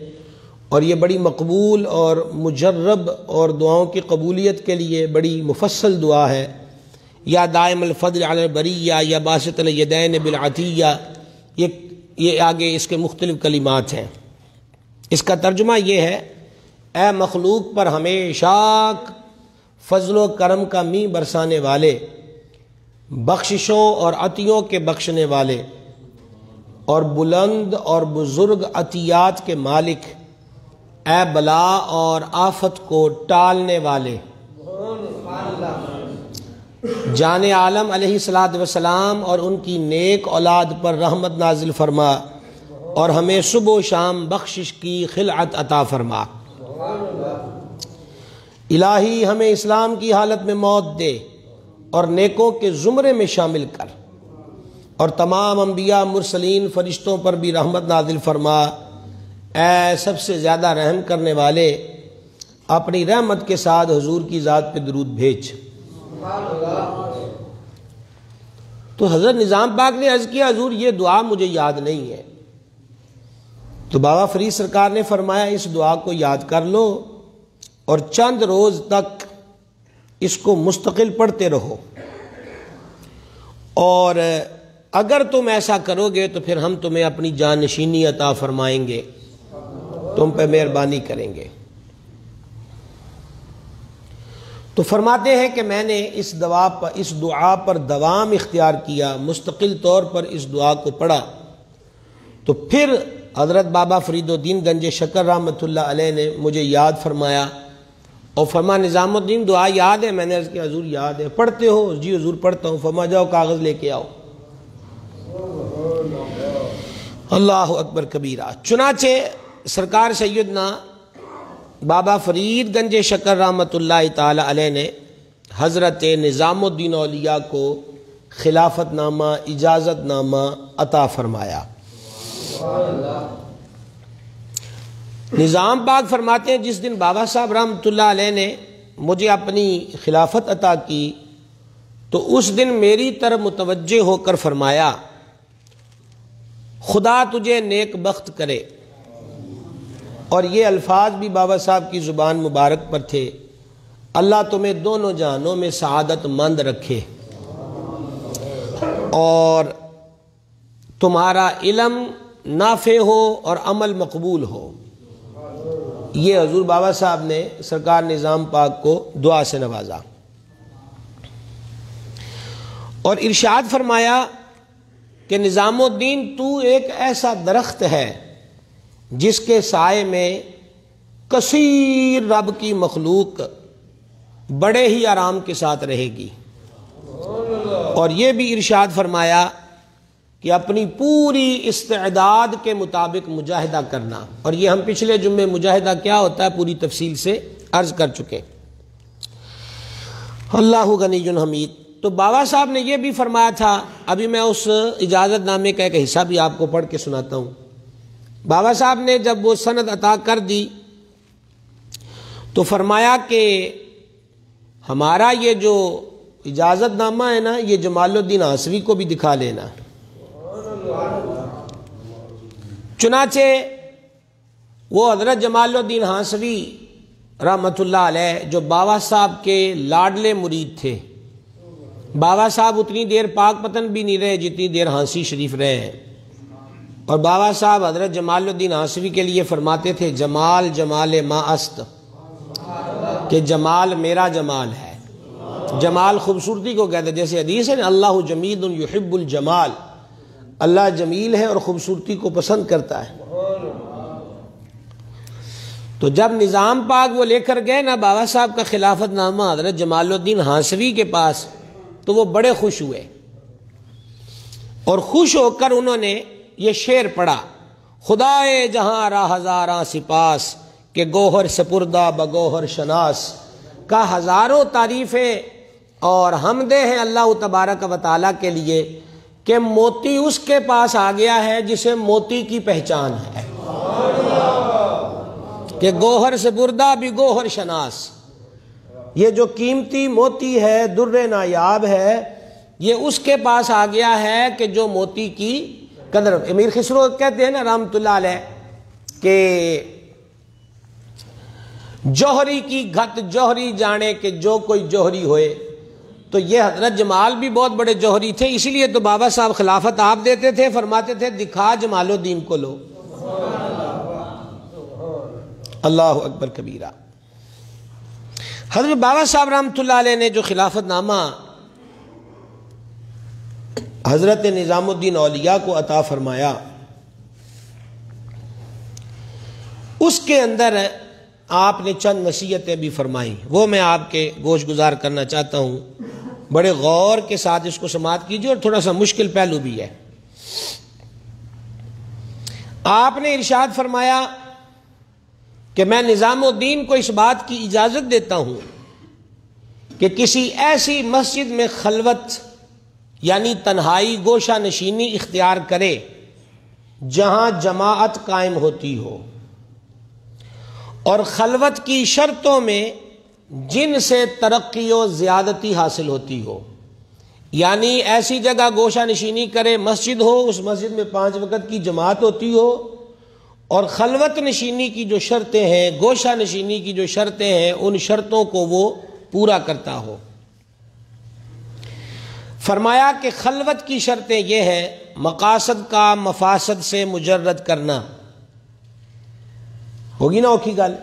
اور یہ بڑی مقبول اور مجرب اور دعاؤں کی قبولیت کے لیے بڑی مفصل دعا ہے۔ یا دائم الفضل علی البریہ یا باسط الیدین بالعطیہ، یہ آگے اس کے مختلف کلمات ہیں۔ اس کا ترجمہ یہ ہے، اے مخلوق پر ہمیشہ فضل و کرم کا می برسانے والے، بخششوں اور عطیوں کے بخشنے والے، اور بلند اور بزرگ عطیات کے مالک، اے بلا اور آفت کو ٹالنے والے، جان عالم علیہ السلام اور ان کی نیک اولاد پر رحمت نازل فرما، اور ہمیں صبح و شام بخشش کی خلعت عطا فرما۔ الہی ہمیں اسلام کی حالت میں موت دے اور نیکوں کے زمرے میں شامل کر، اور تمام انبیاء مرسلین فرشتوں پر بھی رحمت نازل فرما۔ اے سب سے زیادہ رحم کرنے والے، اپنی رحمت کے ساتھ حضور کی ذات پہ درود بھیج۔ تو حضرت نظام پاک نے عرض کیا، حضور یہ دعا مجھے یاد نہیں ہے۔ تو بابا فرید سرکار نے فرمایا، اس دعا کو یاد کر لو اور چند روز تک اس کو مستقل پڑھتے رہو، اور اگر تم ایسا کرو گے تو پھر ہم تمہیں اپنی جانشینی عطا فرمائیں گے، تم پہ مہربانی کریں گے۔ تو فرماتے ہیں کہ میں نے اس دعا پر دوام اختیار کیا، مستقل طور پر اس دعا کو پڑھا۔ تو پھر حضرت بابا فرید الدین گنج شکر رحمۃ اللہ علیہ نے مجھے یاد فرمایا اور فرما، نظام الدین دعا یاد ہے؟ میں نے عرض کیا حضور یاد ہے۔ پڑھتے ہو؟ جی حضور پڑھتا ہوں۔ فرما جاؤ کاغذ لے کے آؤ۔ اللہ اکبر کبیرہ۔ چنانچہ سرکار سیدنا بابا فرید گنج شکر رحمۃ اللہ تعالی علیہ نے حضرت نظام الدین اولیاء کو خلافت نامہ، اجازت نامہ عطا فرمایا۔ نظام پاک فرماتے ہیں، جس دن بابا صاحب رحمۃ اللہ علیہ نے مجھے اپنی خلافت عطا کی تو اس دن میری طرف متوجہ ہو کر فرمایا، خدا تجھے نیک بخت کرے۔ اور یہ الفاظ بھی بابا صاحب کی زبان مبارک پر تھے، اللہ تمہیں دونوں جہانوں میں سعادت مند رکھے اور تمہارا علم نافع ہو اور عمل مقبول ہو۔ یہ حضور بابا صاحب نے سرکار نظام پاک کو دعا سے نوازا اور ارشاد فرمایا کہ نظام الدین تو ایک ایسا درخت ہے جس کے سائے میں کثیر رب کی مخلوق بڑے ہی آرام کے ساتھ رہے گی۔ اور یہ بھی ارشاد فرمایا کہ اپنی پوری استعداد کے مطابق مجاہدہ کرنا، اور یہ ہم پچھلے جمعے مجاہدہ کیا ہوتا ہے پوری تفصیل سے عرض کر چکے۔ اللہ غنی حمید۔ تو بابا صاحب نے یہ بھی فرمایا تھا، ابھی میں اس اجازت نامے کا ایک حصہ بھی آپ کو پڑھ کے سناتا ہوں۔ بابا صاحب نے جب وہ سند عطا کر دی تو فرمایا کہ ہمارا یہ جو اجازت نامہ ہے نا، یہ جمال الدین ہانسوی کو بھی دکھا لینا۔ چنانچہ وہ حضرت جمال الدین ہانسوی رحمۃ اللہ علیہ جو بابا صاحب کے لاڈلے مرید تھے، بابا صاحب اتنی دیر پاک پتن بھی نہیں رہے جتنی دیر ہانسی شریف رہے ہیں، اور بابا صاحب حضرت جمال الدین ہانسوی کے لیے فرماتے تھے، جمال جمال ما است، کہ جمال میرا جمال ہے۔ جمال خوبصورتی کو کہتے ہیں، جیسے حدیث ہے نا، اللہ جمیل یحب الجمال، اللہ جمیل ہے اور خوبصورتی کو پسند کرتا ہے۔ تو جب نظام پاک وہ لے کر گئے نا بابا صاحب کا خلافت نامہ حضرت جمال الدین ہانسوی کے پاس، تو وہ بڑے خوش ہوئے، اور خوش ہو کر انہوں نے یہ شعر پڑھا، خدائے جہاں را ہزاراں سپاس، کہ گوہر سپردہ بگوہر شناس، کا ہزاروں تعریفیں اور حمدیں ہیں اللہ تبارک و تعالیٰ کے لیے کہ موتی اس کے پاس آ گیا ہے جسے موتی کی پہچان ہے، کہ گوہر سپردہ بگوہر شناس، یہ جو قیمتی موتی ہے، در نایاب ہے، یہ اس کے پاس آ گیا ہے کہ جو موتی کی قدر۔ امیر خسرو کہتے ہیں نا رحمۃ اللہ علیہ، کہ جوہری کی گھت جوہری جانے کہ جو کوئی جوہری ہوئے، تو یہ حضرت جمال بھی بہت بڑے جوہری تھے، اسی لیے تو بابا صاحب خلافت آپ دیتے تھے، فرماتے تھے دکھا جمال الدین کو لو۔ اللہ اکبر کبیرہ۔ حضرت بابا صاحب رحمۃ اللہ علیہ نے جو خلافت نامہ حضرت نظام الدین اولیاء کو عطا فرمایا، اس کے اندر آپ نے چند نصیحتیں بھی فرمائیں، وہ میں آپ کے گوش گزار کرنا چاہتا ہوں۔ بڑے غور کے ساتھ اس کو سماعت کیجیے، اور تھوڑا سا مشکل پہلو بھی ہے۔ آپ نے ارشاد فرمایا کہ میں نظام الدین کو اس بات کی اجازت دیتا ہوں کہ کسی ایسی مسجد میں خلوت یعنی تنہائی گوشہ نشینی اختیار کرے جہاں جماعت قائم ہوتی ہو، اور خلوت کی شرطوں میں جن سے ترقی و زیادتی حاصل ہوتی ہو، یعنی ایسی جگہ گوشہ نشینی کرے، مسجد ہو، اس مسجد میں 5 وقت کی جماعت ہوتی ہو، اور خلوت نشینی کی جو شرطیں ہیں، گوشہ نشینی کی جو شرطیں ہیں، ان شرطوں کو وہ پورا کرتا ہو۔ فرمایا کہ خلوت کی شرطیں یہ ہیں، مقاصد کا مفاسد سے مجرد کرنا۔ ہوگی نا اوکھی گل؟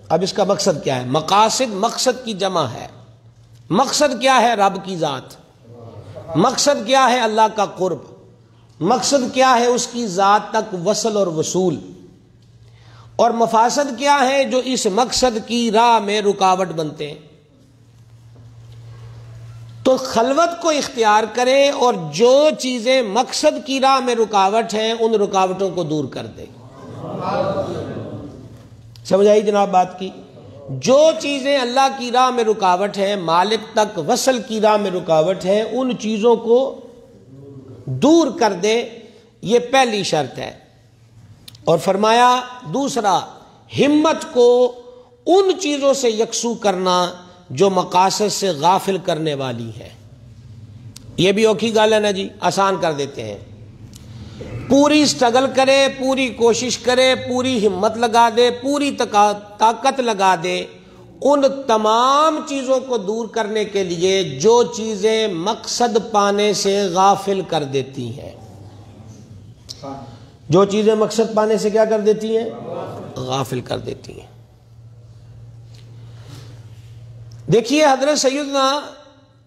اب اس کا مقصد کیا ہے؟ مقاصد مقصد کی جمع ہے۔ مقصد کیا ہے؟ رب کی ذات۔ مقصد کیا ہے؟ اللہ کا قرب۔ مقصد کیا ہے؟ اس کی ذات تک وصل اور وصول۔ اور مفاسد کیا ہے؟ جو اس مقصد کی راہ میں رکاوٹ بنتے ہیں۔ تو خلوت کو اختیار کرے اور جو چیزیں مقصد کی راہ میں رکاوٹ ہیں ان رکاوٹوں کو دور کر دے۔ سمجھ آئی جناب بات کی؟ جو چیزیں اللہ کی راہ میں رکاوٹ ہیں، مالک تک وصل کی راہ میں رکاوٹ ہیں، ان چیزوں کو دور کر دے، یہ پہلی شرط ہے۔ اور فرمایا دوسرا، ہمت کو ان چیزوں سے یکسو کرنا جو مقاصد سے غافل کرنے والی ہے۔ یہ بھی اوکھی گل ہے نا جی، آسان کر دیتے ہیں۔ پوری سٹرگل کرے، پوری کوشش کرے، پوری ہمت لگا دے، پوری طاقت لگا دے ان تمام چیزوں کو دور کرنے کے لیے جو چیزیں مقصد پانے سے غافل کر دیتی ہیں۔ جو چیزیں مقصد پانے سے کیا کر دیتی ہیں؟ غافل کر دیتی ہیں۔ دیکھیے حضرت سیدنا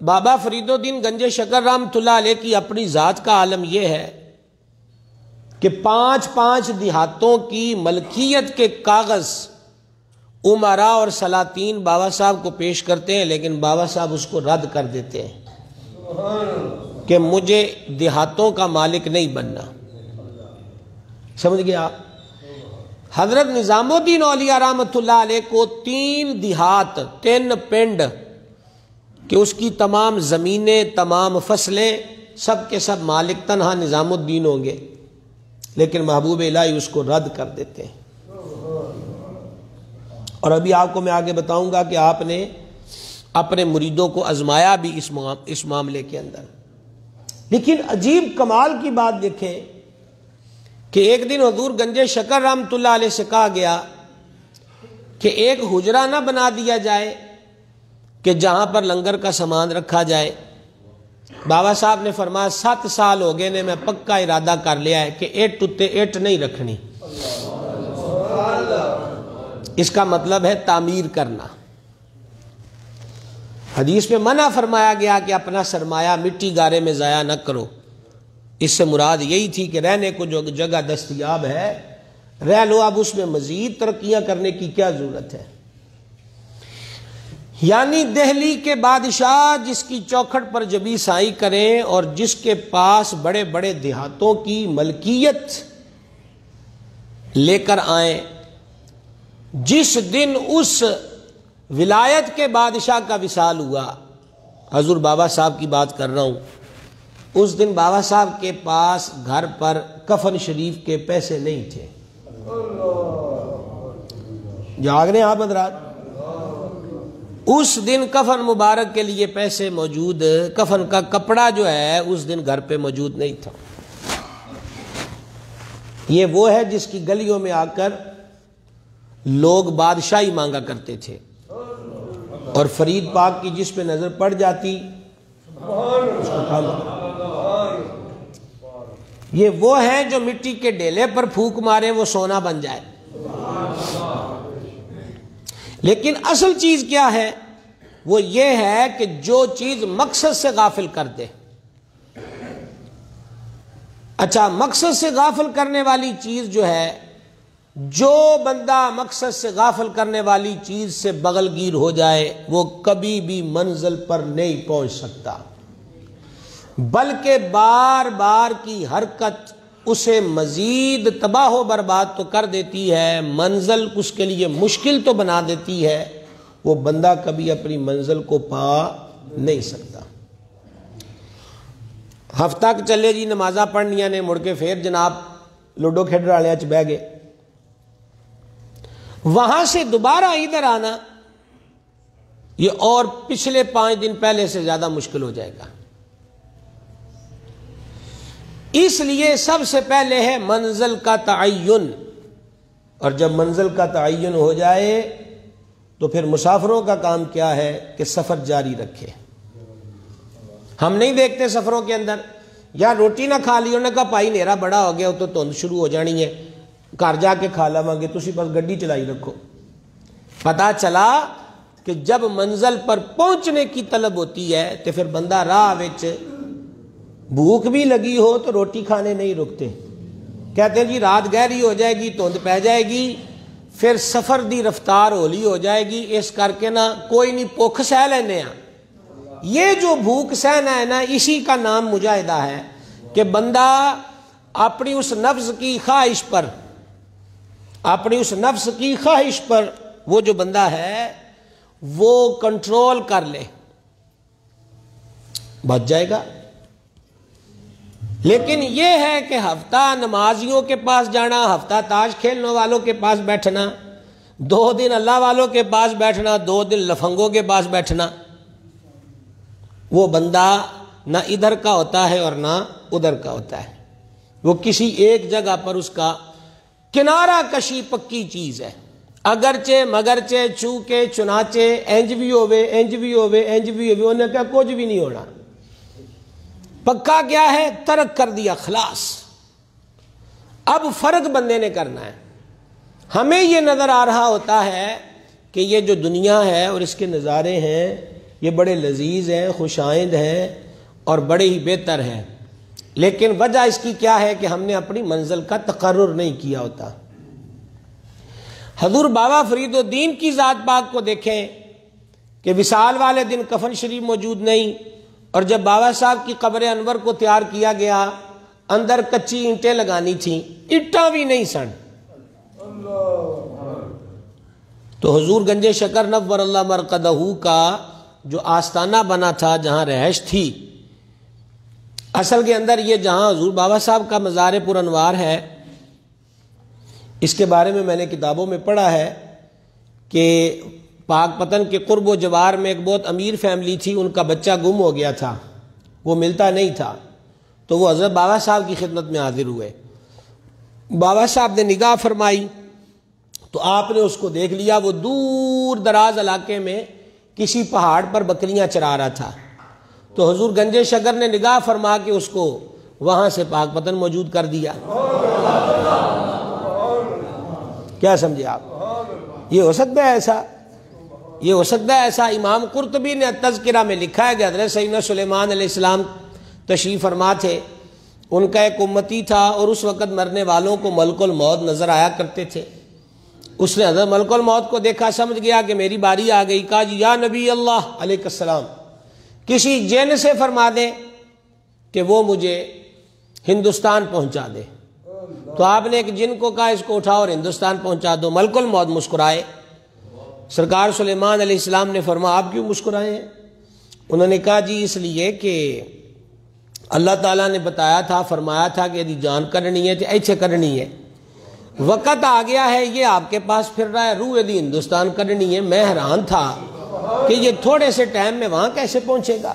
بابا فرید الدین گنج شکر رحمۃ اللہ علیہ کی اپنی ذات کا عالم یہ ہے کہ 5 دیہاتوں کی ملکیت کے کاغذ امراء اور سلاطین بابا صاحب کو پیش کرتے ہیں، لیکن بابا صاحب اس کو رد کر دیتے ہیں کہ مجھے دیہاتوں کا مالک نہیں بننا۔ سمجھ گیا؟ حضرت نظام الدین اولیاء رحمۃ اللہ علیہ کو 3 دیہات، 3 پنڈ کہ اس کی تمام زمینیں، تمام فصلیں، سب کے سب مالک تنہا نظام الدین ہوں گے، لیکن محبوب الہی اس کو رد کر دیتے ہیں۔ اور ابھی آپ کو میں آگے بتاؤں گا کہ آپ نے اپنے مریدوں کو آزمایا بھی اس معاملے کے اندر۔ لیکن عجیب کمال کی بات دیکھیں کہ ایک دن حضور گنج شکر رحمۃ اللہ علیہ سے کہا گیا کہ ایک حجرہ نہ بنا دیا جائے کہ جہاں پر لنگر کا سامان رکھا جائے۔ بابا صاحب نے فرمایا 7 سال ہو گئے نے میں پکا ارادہ کر لیا ہے کہ ایٹ اتے ایٹ نہیں رکھنی۔ اس کا مطلب ہے تعمیر کرنا۔ حدیث میں منع فرمایا گیا کہ اپنا سرمایہ مٹی گارے میں ضائع نہ کرو۔ اس سے مراد یہی تھی کہ رہنے کو جو جگہ دستیاب ہے رہ لو، اب اس میں مزید ترقیاں کرنے کی کیا ضرورت ہے۔ یعنی دہلی کے بادشاہ جس کی چوکھٹ پر جبی سائی کریں اور جس کے پاس بڑے بڑے دیہاتوں کی ملکیت لے کر آئیں، جس دن اس ولایت کے بادشاہ کا وصال ہوا، حضور بابا صاحب کی بات کر رہا ہوں، اس دن بابا صاحب کے پاس گھر پر کفن شریف کے پیسے نہیں تھے۔ جاگ رہے ہیں آپ حضرات؟ اس دن کفن مبارک کے لیے پیسے موجود، کفن کا کپڑا جو ہے اس دن گھر پہ موجود نہیں تھا۔ یہ وہ ہے جس کی گلیوں میں آ کر لوگ بادشاہی مانگا کرتے تھے، اور فرید پاک کی جس پہ نظر پڑ جاتی اس کو کھانا۔ یہ وہ ہیں جو مٹی کے ڈیلے پر پھونک مارے وہ سونا بن جائے۔ لیکن اصل چیز کیا ہے؟ وہ یہ ہے کہ جو چیز مقصد سے غافل کر دے۔ اچھا، مقصد سے غافل کرنے والی چیز جو ہے، جو بندہ مقصد سے غافل کرنے والی چیز سے بغل گیر ہو جائے وہ کبھی بھی منزل پر نہیں پہنچ سکتا، بلکہ بار بار کی حرکت اسے مزید تباہ و برباد تو کر دیتی ہے، منزل اس کے لیے مشکل تو بنا دیتی ہے، وہ بندہ کبھی اپنی منزل کو پا نہیں سکتا۔ ہفتہ چلے جی نمازاں پڑھنیاں نے، مڑ کے پھر جناب لوڈو کھیڈ والے چ بہ گئے، وہاں سے دوبارہ ادھر آنا یہ اور پچھلے 5 دن پہلے سے زیادہ مشکل ہو جائے گا۔ اس لیے سب سے پہلے ہے منزل کا تعین، اور جب منزل کا تعین ہو جائے تو پھر مسافروں کا کام کیا ہے کہ سفر جاری رکھے۔ ہم نہیں دیکھتے سفروں کے اندر، یا روٹی نہ کھا لی، انہوں نے کہا بھائی نیرا بڑا ہو گیا تو دھند شروع ہو جانی ہے، گھر جا کے کھا لواں گے، تسی بس گڈی چلائی رکھو۔ پتہ چلا کہ جب منزل پر پہنچنے کی طلب ہوتی ہے تو پھر بندہ راہ وچ بھوک بھی لگی ہو تو روٹی کھانے نہیں رکتے، کہتے ہیں جی رات گہری ہو جائے گی، دھند پہ جائے گی، پھر سفر دی رفتار ہولی ہو جائے گی، اس کر کے نا کوئی نہیں بھوک سہ لینے ہیں۔ یہ جو بھوک سہنا ہے نا، اسی کا نام مجاہدہ ہے، کہ بندہ اپنی اس نفس کی خواہش پر، اپنی اس نفس کی خواہش پر وہ جو بندہ ہے وہ کنٹرول کر لے، بچ جائے گا۔ لیکن یہ ہے کہ ہفتہ نمازیوں کے پاس جانا، ہفتہ تاش کھیلنے والوں کے پاس بیٹھنا، 2 دن اللہ والوں کے پاس بیٹھنا، 2 دن لفنگوں کے پاس بیٹھنا، وہ بندہ نہ ادھر کا ہوتا ہے اور نہ ادھر کا ہوتا ہے، وہ کسی ایک جگہ پر اس کا کنارہ کشی پکی چیز ہے، اگرچہ مگرچہ چونکہ چنانچہ انج بھی ہوئے انج بھی ہوئے انج بھی ہوئے، انہیں کہا کچھ بھی نہیں ہونا، پکا کیا ہے؟ ترک کر دیا، خلاص۔ اب فرق بندے نے کرنا ہے۔ ہمیں یہ نظر آ رہا ہوتا ہے کہ یہ جو دنیا ہے اور اس کے نظارے ہیں یہ بڑے لذیذ ہیں، خوش آئند ہیں اور بڑے ہی بہتر ہیں، لیکن وجہ اس کی کیا ہے کہ ہم نے اپنی منزل کا تقرر نہیں کیا ہوتا۔ حضور بابا فرید الدین کی ذات پاک کو دیکھیں کہ وصال والے دن کفن شریف موجود نہیں، اور جب بابا صاحب کی قبر انور کو تیار کیا گیا اندر کچی اینٹیں لگانی تھیں، اینٹاں بھی نہیں سن، تو حضور گنج شکر نور اللہ مرقدہ کا جو آستانہ بنا تھا جہاں رہائش تھی، اصل کے اندر یہ جہاں حضور بابا صاحب کا مزار پر انوار ہے، اس کے بارے میں میں نے کتابوں میں پڑھا ہے کہ پاک پتن کے قرب و جوار میں ایک بہت امیر فیملی تھی، ان کا بچہ گم ہو گیا تھا، وہ ملتا نہیں تھا، تو وہ حضرت بابا صاحب کی خدمت میں حاضر ہوئے، بابا صاحب نے نگاہ فرمائی تو آپ نے اس کو دیکھ لیا، وہ دور دراز علاقے میں کسی پہاڑ پر بکریاں چرا رہا تھا، تو حضور گنج شکر نے نگاہ فرما کے اس کو وہاں سے پاک پتن موجود کر دیا۔ کیا سمجھے آپ؟ یہ ہو سکتا ہے ایسا، یہ ہو سکتا ہے ایسا۔ امام قرطبی نے تذکرہ میں لکھا ہے کہ حضرت سیدنا سلیمان علیہ السلام تشریف فرما تھے، ان کا ایک امتی تھا اور اس وقت مرنے والوں کو ملک الموت نظر آیا کرتے تھے، اس نے حضرت ملک الموت کو دیکھا، سمجھ گیا کہ میری باری آ گئی، کہا جی یا نبی اللہ علیہ السلام کسی جن سے فرما دیں کہ وہ مجھے ہندوستان پہنچا دے، تو آپ نے ایک جن کو کہا اس کو اٹھاؤ اور ہندوستان پہنچا دو۔ ملک الموت مسکرائے، سرکار سلیمان علیہ السلام نے فرمایا آپ کیوں مسکرائے ہیں؟ انہوں نے کہا جی اس لیے کہ اللہ تعالیٰ نے بتایا تھا، فرمایا تھا کہ یدی جان کرنی ہے تو ایچھے کرنی ہے، وقت آ گیا ہے یہ آپ کے پاس پھر رہا ہے، روح یدی ہندوستان کرنی ہے۔ میں حیران تھا کہ یہ تھوڑے سے ٹائم میں وہاں کیسے پہنچے گا۔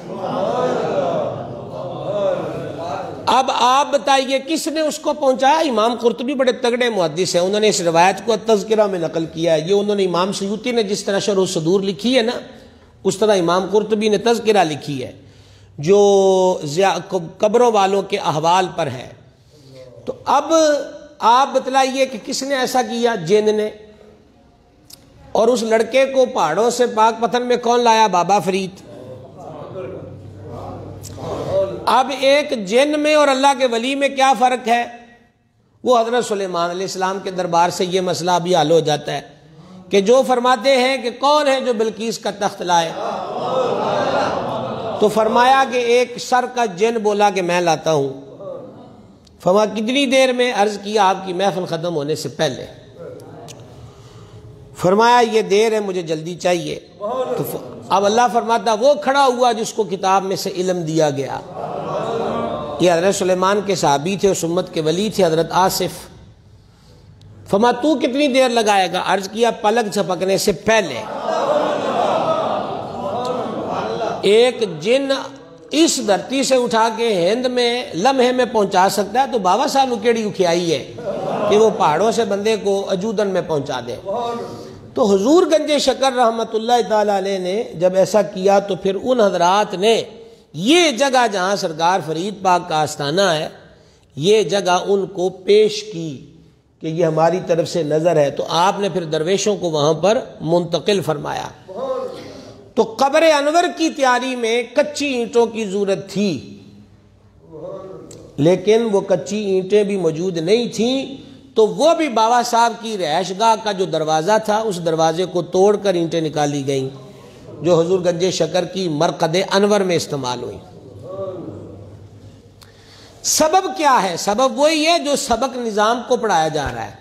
اب آپ بتائیے کس نے اس کو پہنچایا؟ امام قرطبی بڑے تگڑے محدث ہیں، انہوں نے اس روایت کو تذکرہ میں نقل کیا ہے۔ یہ انہوں نے امام سیوطی نے جس طرح شرح الصدور لکھی ہے نا، اس طرح امام قرطبی نے تذکرہ لکھی ہے جو قبروں والوں کے احوال پر ہے۔ تو اب آپ بتلائیے کہ کس نے ایسا کیا؟ جن نے۔ اور اس لڑکے کو پہاڑوں سے پاک پتھر میں کون لایا؟ بابا فرید۔ اب ایک جن میں اور اللہ کے ولی میں کیا فرق ہے؟ وہ حضرت سلیمان علیہ السلام کے دربار سے یہ مسئلہ بھی حل ہو جاتا ہے کہ جو فرماتے ہیں کہ کون ہے جو بلقیس کا تخت لائے، تو فرمایا کہ ایک سر کا جن بولا کہ میں لاتا ہوں۔ فرمایا کتنی دیر میں؟ عرض کیا آپ کی محفل ختم ہونے سے پہلے۔ فرمایا یہ دیر ہے، مجھے جلدی چاہیے۔ تو اب اللہ فرماتا وہ کھڑا ہوا جس کو کتاب میں سے علم دیا گیا۔ یہ حضرت سلیمان کے صحابی تھے، اس امت کے ولی تھے، حضرت آصف۔ فرمایا تو کتنی دیر لگائے گا؟ عرض کیا پلک جھپکنے سے پہلے۔ ایک جن اس دھرتی سے اٹھا کے ہند میں لمحے میں پہنچا سکتا ہے، تو بابا صاحب کیڑی اکھیائی ہے کہ وہ پہاڑوں سے بندے کو اجودن میں پہنچا دے۔ تو حضور گنج شکر رحمت اللہ تعالی علیہ نے جب ایسا کیا تو پھر ان حضرات نے یہ جگہ جہاں سرکار فرید پاک کا آستانہ ہے، یہ جگہ ان کو پیش کی کہ یہ ہماری طرف سے نظر ہے۔ تو آپ نے پھر درویشوں کو وہاں پر منتقل فرمایا۔ تو قبر انور کی تیاری میں کچی اینٹوں کی ضرورت تھی، لیکن وہ کچی اینٹیں بھی موجود نہیں تھیں، تو وہ بھی بابا صاحب کی رہائش گاہ کا جو دروازہ تھا اس دروازے کو توڑ کر اینٹیں نکالی گئیں جو حضور گنج شکر کی مرقد انور میں استعمال ہوئی۔ سبب کیا ہے؟ سبب وہی ہے جو سبق نظام کو پڑھایا جا رہا ہے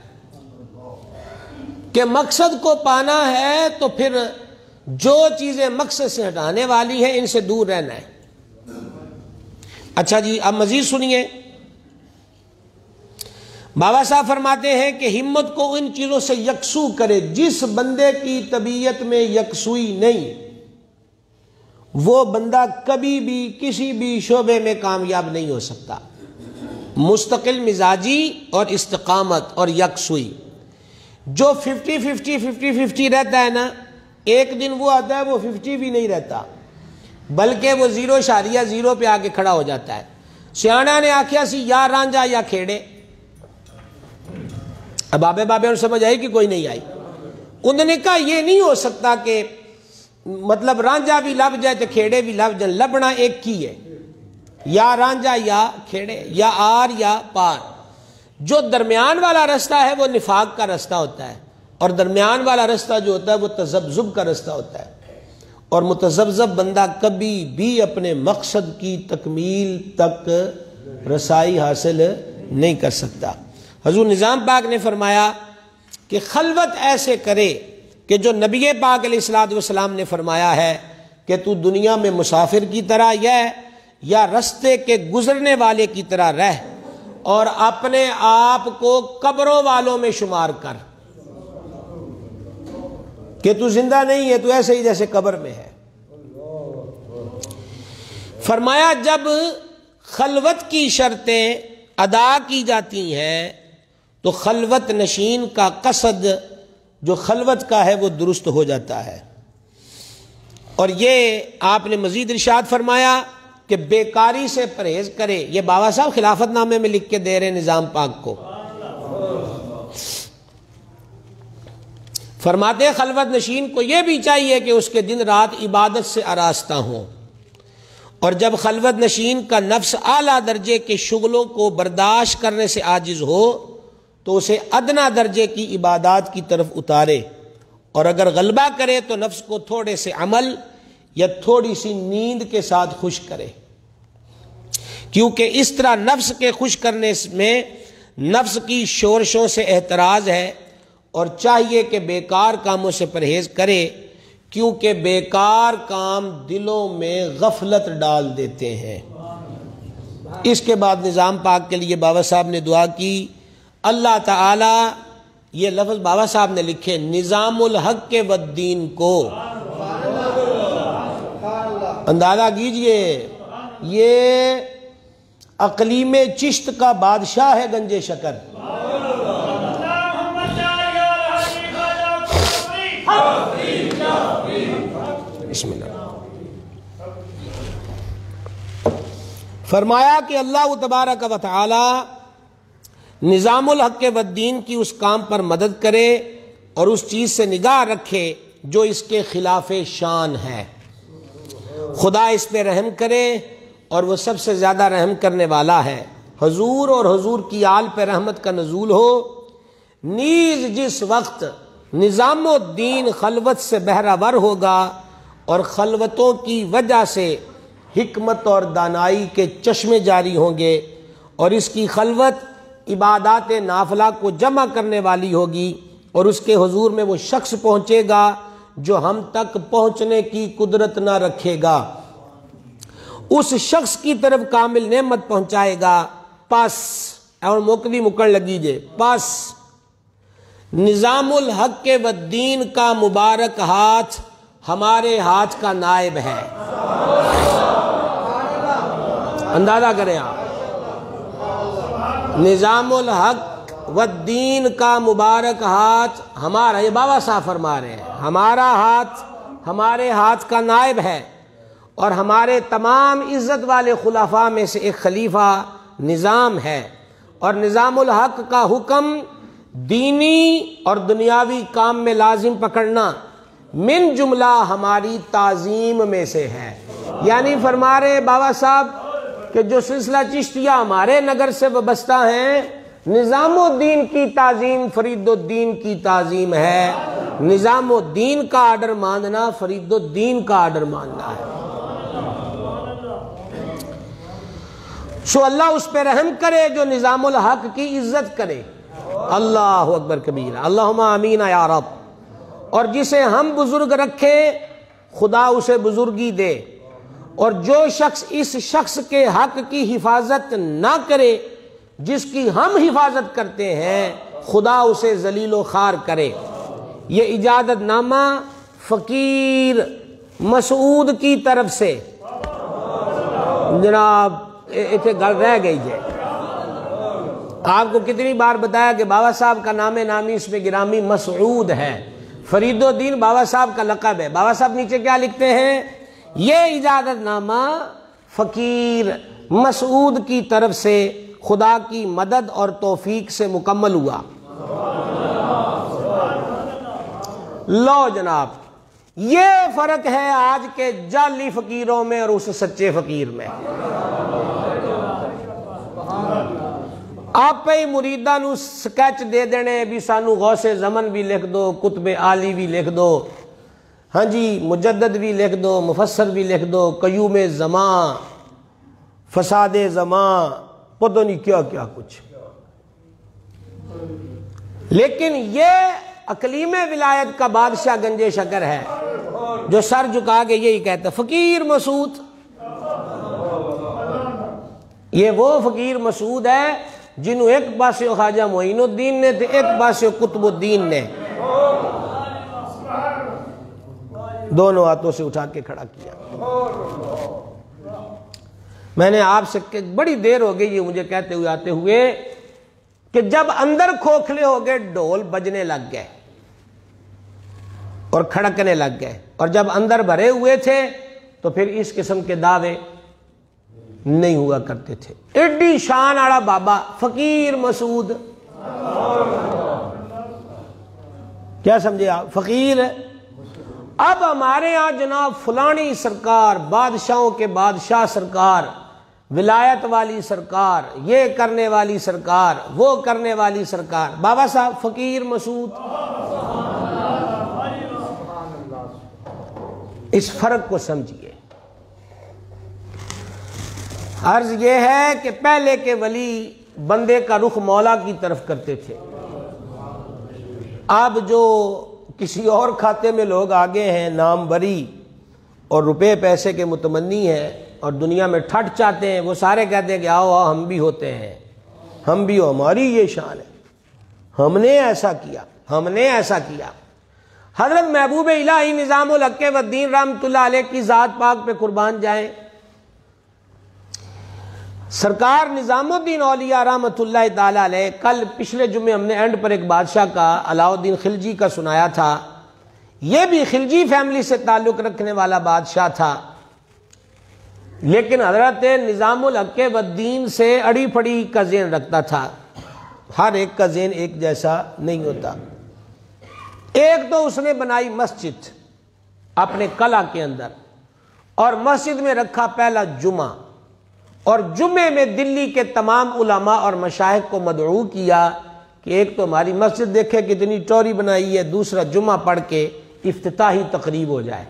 کہ مقصد کو پانا ہے تو پھر جو چیزیں مقصد سے ہٹانے والی ہیں ان سے دور رہنا ہے۔ اچھا جی، اب مزید سنیے۔ بابا صاحب فرماتے ہیں کہ ہمت کو ان چیزوں سے یکسو کرے۔ جس بندے کی طبیعت میں یکسوئی نہیں، وہ بندہ کبھی بھی کسی بھی شعبے میں کامیاب نہیں ہو سکتا۔ مستقل مزاجی اور استقامت اور یکسوئی۔ جو 50-50 رہتا ہے نا، ایک دن وہ آتا ہے وہ 50 بھی نہیں رہتا، بلکہ وہ 0.0 پہ آ کے کھڑا ہو جاتا ہے۔ سیاڑا نے آخیا سی یا رانجا یا کھیڑے۔ اب آبے بابے اور سمجھ آئی کہ کوئی نہیں آئی؟ انہوں نے کہا یہ نہیں ہو سکتا کہ مطلب رانجا بھی لب جائے تو کھیڑے بھی لب جائیں، لبنا ایک ہی ہے، یا رانجا یا کھیڑے، یا آر یا پار۔ جو درمیان والا رستہ ہے وہ نفاق کا رستہ ہوتا ہے، اور درمیان والا رستہ جو ہوتا ہے وہ تذبذب کا رستہ ہوتا ہے، اور متذبذب بندہ کبھی بھی اپنے مقصد کی تکمیل تک رسائی حاصل نہیں کر سکتا۔ حضور نظام پاک نے فرمایا کہ خلوت ایسے کرے کہ جو نبی پاک علیہ الصلوۃ والسلام نے فرمایا ہے کہ تو دنیا میں مسافر کی طرح یا رستے کے گزرنے والے کی طرح رہ، اور اپنے آپ کو قبروں والوں میں شمار کر، کہ تو زندہ نہیں ہے، تو ایسے ہی جیسے قبر میں ہے۔ فرمایا جب خلوت کی شرطیں ادا کی جاتی ہیں تو خلوت نشین کا قصد جو خلوت کا ہے وہ درست ہو جاتا ہے۔ اور یہ آپ نے مزید ارشاد فرمایا کہ بیکاری سے پرہیز کرے۔ یہ بابا صاحب خلافت نامے میں لکھ کے دے رہے نظام پاک کو۔ فرماتے ہیں خلوت نشین کو یہ بھی چاہیے کہ اس کے دن رات عبادت سے آراستہ ہوں، اور جب خلوت نشین کا نفس اعلیٰ درجے کے شغلوں کو برداشت کرنے سے عاجز ہو تو اسے ادنا درجے کی عبادات کی طرف اتارے، اور اگر غلبہ کرے تو نفس کو تھوڑے سے عمل یا تھوڑی سی نیند کے ساتھ خوش کرے، کیونکہ اس طرح نفس کے خوش کرنے میں نفس کی شورشوں سے احتراز ہے، اور چاہیے کہ بیکار کاموں سے پرہیز کرے، کیونکہ بیکار کام دلوں میں غفلت ڈال دیتے ہیں۔ اس کے بعد نظام پاک کے لیے بابا صاحب نے دعا کی، اللہ تعالی، یہ لفظ بابا صاحب نے لکھے، نظام الحق والدین کو اندازہ کیجئے، یہ اقلیم چشت کا بادشاہ ہے گنج شکر. بسم اللہ. فرمایا کہ اللہ تبارک و تعالی نظام الحق والدین کی اس کام پر مدد کرے اور اس چیز سے نگاہ رکھے جو اس کے خلاف شان ہے. خدا اس پہ رحم کرے اور وہ سب سے زیادہ رحم کرنے والا ہے. حضور اور حضور کی آل پہ رحمت کا نزول ہو. نیز جس وقت نظام الدین خلوت سے بہرہ ور ہوگا اور خلوتوں کی وجہ سے حکمت اور دانائی کے چشمے جاری ہوں گے اور اس کی خلوت عبادات نافلہ کو جمع کرنے والی ہوگی اور اس کے حضور میں وہ شخص پہنچے گا جو ہم تک پہنچنے کی قدرت نہ رکھے گا. اس شخص کی طرف کامل نعمت پہنچائے گا. پس اور موقعی مکڑ لگی جے پس نظام الحق والدین کا مبارک ہاتھ ہمارے ہاتھ کا نائب ہے. اندازہ کریں آپ, نظام الحق والدین کا مبارک ہاتھ ہمارا, یہ بابا صاحب فرما رہے ہیں, ہمارا ہاتھ ہمارے ہاتھ کا نائب ہے اور ہمارے تمام عزت والے خلفاء میں سے ایک خلیفہ نظام ہے. اور نظام الحق کا حکم دینی اور دنیاوی کام میں لازم پکڑنا من جملہ ہماری تعظیم میں سے ہے. یعنی فرما رہے بابا صاحب کہ جو سلسلہ چشتیہ ہمارے نگر سے وابستہ ہیں, نظام الدین کی تعظیم فرید الدین کی تعظیم ہے. نظام الدین کا آرڈر ماننا فرید الدین کا آرڈر ماننا ہے. سو اللہ اس پہ رحم کرے جو نظام الحق کی عزت کرے. اللہ اکبر کبیرہ, اللہم آمین یا رب. اور جسے ہم بزرگ رکھیں خدا اسے بزرگی دے, اور جو شخص اس شخص کے حق کی حفاظت نہ کرے جس کی ہم حفاظت کرتے ہیں خدا اسے ذلیل و خوار کرے. یہ اجازت نامہ فقیر مسعود کی طرف سے جناب اتنے گل رہ گئی ہے. آپ کو کتنی بار بتایا کہ بابا صاحب کا نام نامی اس میں گرامی مسعود ہے. فرید الدین بابا صاحب کا لقب ہے. بابا صاحب نیچے کیا لکھتے ہیں, یہ اجازت نامہ فقیر مسعود کی طرف سے خدا کی مدد اور توفیق سے مکمل ہوا. لو جناب, یہ فرق ہے آج کے جعلی فقیروں میں اور اس سچے فقیر میں. آپ ہی مریداں نو سکیچ دے دینے بھی سانو غوث زمن بھی لکھ دو, قطب عالی بھی لکھ دو, ہاں جی مجدد بھی لکھ دو, مفسر بھی لکھ دو, قیوم زمان, فساد زمان, پتہ نہیں کیا کیا کچھ. لیکن یہ اقلیم ولایت کا بادشاہ گنج شکر ہے جو سر جھکا کے یہی کہتا ہے فقیر مسعود. یہ وہ فقیر مسعود ہے جنہوں ایک پاسے خواجہ معین الدین نے تھے, ایک پاسے قطب الدین نے, دونوں ہاتھوں سے اٹھا کے کھڑا کیا. میں نے آپ سے بڑی دیر ہو گئی یہ مجھے کہتے ہوئے آتے ہوئے کہ جب اندر کھوکھلے ہو گئے ڈھول بجنے لگ گئے اور کھڑکنے لگ گئے, اور جب اندر بھرے ہوئے تھے تو پھر اس قسم کے دعوے نہیں ہوا کرتے تھے. ایڈی شان آڑا بابا فقیر مسعود, کیا سمجھے آپ, فقیر. اب ہمارے ہاں جناب فلانی سرکار, بادشاہوں کے بادشاہ سرکار, ولایت والی سرکار, یہ کرنے والی سرکار, وہ کرنے والی سرکار, بابا صاحب فقیر مسعود. اس فرق کو سمجھیے. عرض یہ ہے کہ پہلے کے ولی بندے کا رخ مولا کی طرف کرتے تھے. اب جو کسی اور کھاتے میں لوگ آگے ہیں, نام بری اور روپے پیسے کے متمنی ہیں اور دنیا میں ٹھٹ چاہتے ہیں, وہ سارے کہتے ہیں کہ آؤ آؤ ہم بھی ہوتے ہیں, ہم بھی ہو, ہماری یہ شان ہے, ہم نے ایسا کیا, ہم نے ایسا کیا. حضرت محبوب الہی نظام الحق والدین رحمۃ اللہ علیہ کی ذات پاک پہ قربان جائیں. سرکار نظام الدین اولیاء رحمۃ اللہ تعالی علیہ، کل پچھلے جمعے ہم نے اینڈ پر ایک بادشاہ کا علاؤ الدین خلجی کا سنایا تھا، یہ بھی خلجی فیملی سے تعلق رکھنے والا بادشاہ تھا، لیکن حضرت نظام الحق والدین سے اڑی پھڑی کا ذہن رکھتا تھا، ہر ایک کا ذہن ایک جیسا نہیں ہوتا۔ ایک تو اس نے بنائی مسجد اپنے قلعہ کے اندر، اور مسجد میں رکھا پہلا جمعہ، اور جمعے میں دلی کے تمام علماء اور مشائخ کو مدعو کیا کہ ایک تو ہماری مسجد دیکھے کتنی ٹوری بنائی ہے، دوسرا جمعہ پڑھ کے افتتاحی تقریب ہو جائے۔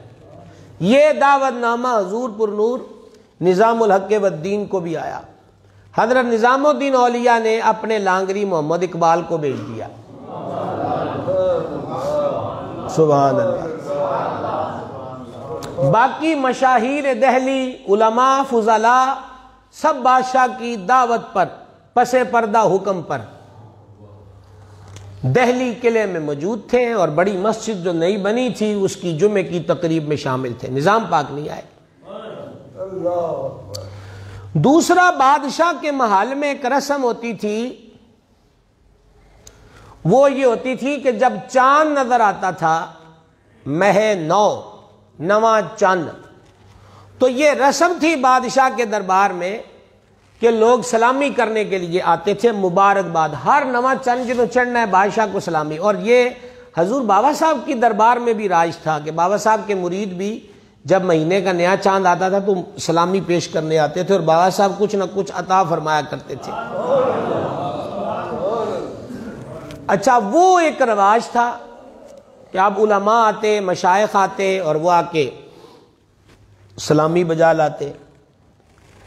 یہ دعوت نامہ حضور پر نور نظام الحق والدین کو بھی آیا۔ حضرت نظام الدین اولیاء نے اپنے لانگری محمد اقبال کو بھیج دیا، سبحان اللہ۔ باقی مشاہیر دہلی، علماء، فضلاء سب بادشاہ کی دعوت پر، پس پردہ حکم پر دہلی قلعے میں موجود تھے، اور بڑی مسجد جو نئی بنی تھی اس کی جمعے کی تقریب میں شامل تھے۔ نظام پاک نہیں آئے۔ دوسرا، بادشاہ کے محل میں ایک رسم ہوتی تھی، وہ یہ ہوتی تھی کہ جب چاند نظر آتا تھا، مہ نو، نواں چاند، تو یہ رسم تھی بادشاہ کے دربار میں کہ لوگ سلامی کرنے کے لیے آتے تھے، مبارکباد، ہر نواں چاند جو چڑھنا ہے بادشاہ کو سلامی۔ اور یہ حضور بابا صاحب کی دربار میں بھی راج تھا کہ بابا صاحب کے مرید بھی جب مہینے کا نیا چاند آتا تھا تو سلامی پیش کرنے آتے تھے، اور بابا صاحب کچھ نہ کچھ عطا فرمایا کرتے تھے۔ اچھا، وہ ایک رواج تھا کہ اب علماء آتے، مشائخ آتے، اور وہ آ کے سلامی بجا لاتے۔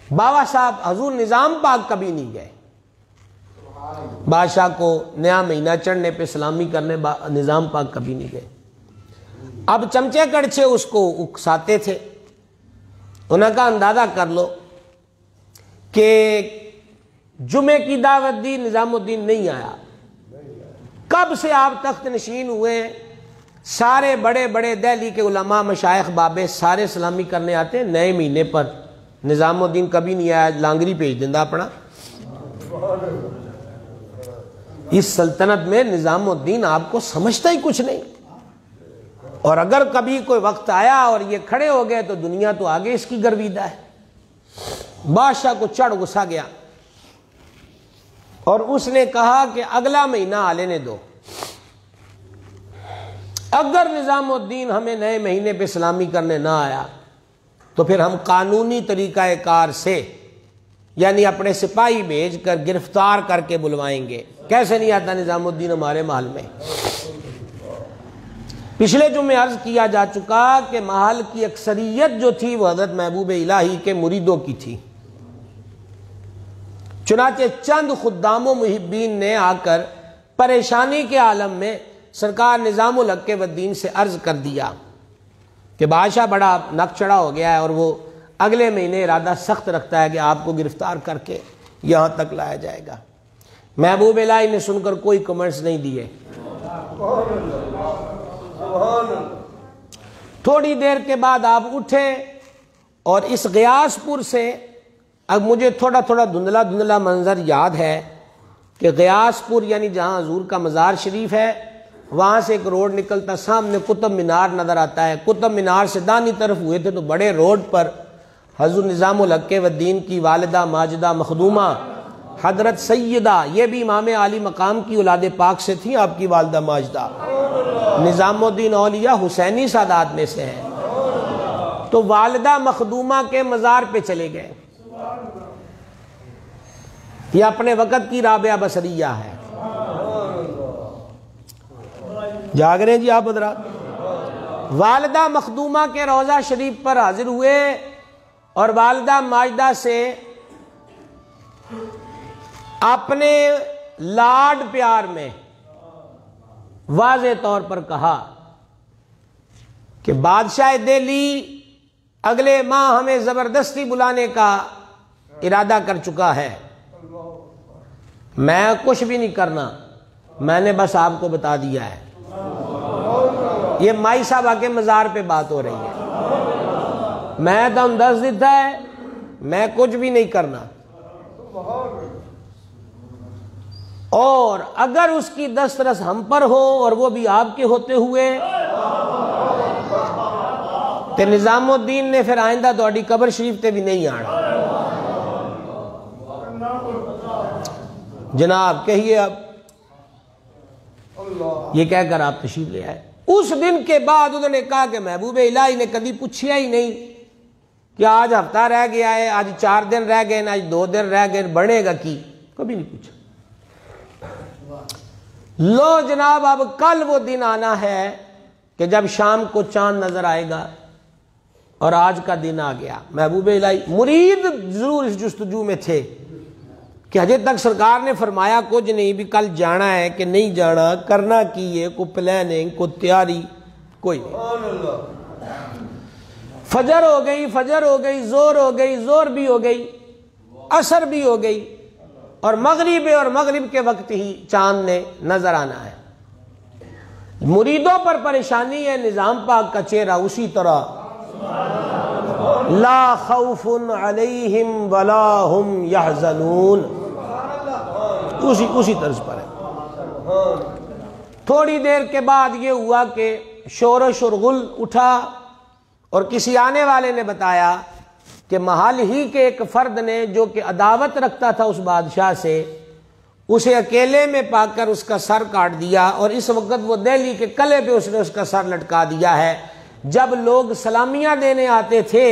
بابا صاحب حضور نظام پاک کبھی نہیں گئے بادشاہ کو نیا مہینہ چڑھنے پہ سلامی کرنے، نظام پاک کبھی نہیں گئے۔ اب چمچے کڑچے اس کو اکساتے تھے۔ انہوں نے کہا اندازہ کر لو کہ جمعے کی دعوت دی، نظام الدین نہیں آیا، کب سے آپ تخت نشین ہوئے، سارے بڑے بڑے دہلی کے علماء، مشائخ، بابے سارے سلامی کرنے آتے ہیں، نئے مہینے پر نظام الدین کبھی نہیں آیا، لانگری بھیج دینا اپنا۔ اس سلطنت میں نظام الدین آپ کو سمجھتا ہی کچھ نہیں، اور اگر کبھی کوئی وقت آیا اور یہ کھڑے ہو گئے تو دنیا تو آگے اس کی گرویدہ ہے۔ بادشاہ کو چڑھ غصہ گیا، اور اس نے کہا کہ اگلا مہینہ آ لینے دو، اگر نظام الدین ہمیں نئے مہینے پہ سلامی کرنے نہ آیا تو پھر ہم قانونی طریقہ کار سے، یعنی اپنے سپاہی بھیج کر گرفتار کر کے بلوائیں گے۔ کیسے نہیں آتا نظام الدین ہمارے محل میں؟ پچھلے جمعے عرض کیا جا چکا کہ محل کی اکثریت جو تھی وہ حضرت محبوب الہی کے مریدوں کی تھی، چنانچہ چند خدام و محبین نے آ کر پریشانی کے عالم میں سرکار نظام الحق والدین سے عرض کر دیا کہ بادشاہ بڑا نک چڑھا ہو گیا ہے، اور وہ اگلے مہینے ارادہ سخت رکھتا ہے کہ آپ کو گرفتار کر کے یہاں تک لایا جائے گا۔ محبوب الہی نے سن کر کوئی کمنٹس نہیں دیے۔ تھوڑی دیر کے بعد آپ اٹھے، اور اس غیاث پور سے، اب مجھے تھوڑا تھوڑا دھندلا دھندلا منظر یاد ہے کہ غیاث پور یعنی جہاں حضور کا مزار شریف ہے، وہاں سے ایک روڈ نکلتا، سامنے قطب مینار نظر آتا ہے، قطب مینار سے دانی طرف ہوئے تھے تو بڑے روڈ پر حضور نظام الحق والدین کی والدہ ماجدہ مخدومہ حضرت سیدہ، یہ بھی امام عالی مقام کی اولاد پاک سے تھی، آپ کی والدہ ماجدہ نظام الدین اولیاء حسینی سادات میں سے ہیں، تو والدہ مخدومہ کے مزار پہ چلے گئے۔ یہ اپنے وقت کی رابعہ بصریہ ہے۔ جاگ رہے ہیں جی آپ حضرات؟ والدہ مخدومہ کے روضہ شریف پر حاضر ہوئے، اور والدہ ماجدہ سے اپنے لاڈ پیار میں واضح طور پر کہا کہ بادشاہ دہلی اگلے ماہ ہمیں زبردستی بلانے کا ارادہ کر چکا ہے، میں کچھ بھی نہیں کرنا، میں نے بس آپ کو بتا دیا ہے۔ یہ مائی صاحبہ کے مزار پہ بات ہو رہی ہے، میں تو دس دیتا ہے، میں کچھ بھی نہیں کرنا، اور اگر اس کی دسترس ہم پر ہو اور وہ بھی آپ کے ہوتے ہوئے تو نظام الدین نے پھر آئندہ تہاڈی قبر شریف تے بھی نہیں آنا۔ جناب کہیے اب، یہ کہہ کر آپ تشریف لے آئے۔ اس دن کے بعد انہوں نے کہا کہ محبوب الہی نے کبھی پوچھا ہی نہیں کہ آج ہفتہ رہ گیا ہے، آج 4 دن رہ گئے، آج 2 دن رہ گئے، بڑھے گا کی؟ کبھی نہیں پوچھا۔ لو جناب اب کل وہ دن آنا ہے کہ جب شام کو چاند نظر آئے گا، اور آج کا دن آ گیا۔ محبوب الہی مرید ضرور اس جستجو میں تھے کہ حجت تک سرکار نے فرمایا کچھ نہیں، بھی کل جانا ہے کہ نہیں جانا، کرنا کی ہے، کوئی پلاننگ، کوئی تیاری کوئی نہیں۔ فجر ہو گئی، زور ہو گئی، زور بھی ہو گئی، عصر بھی ہو گئی، اور مغرب کے وقت ہی چاند نے نظر آنا ہے۔ مریدوں پر پریشانی ہے، نظام پاک کا چہرہ اسی طرح لا خوف علیہم ولا ہم یحزنون، اسی طرز پر ہے۔ تھوڑی دیر کے بعد یہ ہوا کہ شور و شرغل اٹھا، اور کسی آنے والے نے بتایا کہ محل ہی کے ایک فرد نے جو کہ عداوت رکھتا تھا اس بادشاہ سے، اسے اکیلے میں پا کر اس کا سر کاٹ دیا، اور اس وقت وہ دہلی کے قلعے پہ اس نے اس کا سر لٹکا دیا ہے۔ جب لوگ سلامیاں دینے آتے تھے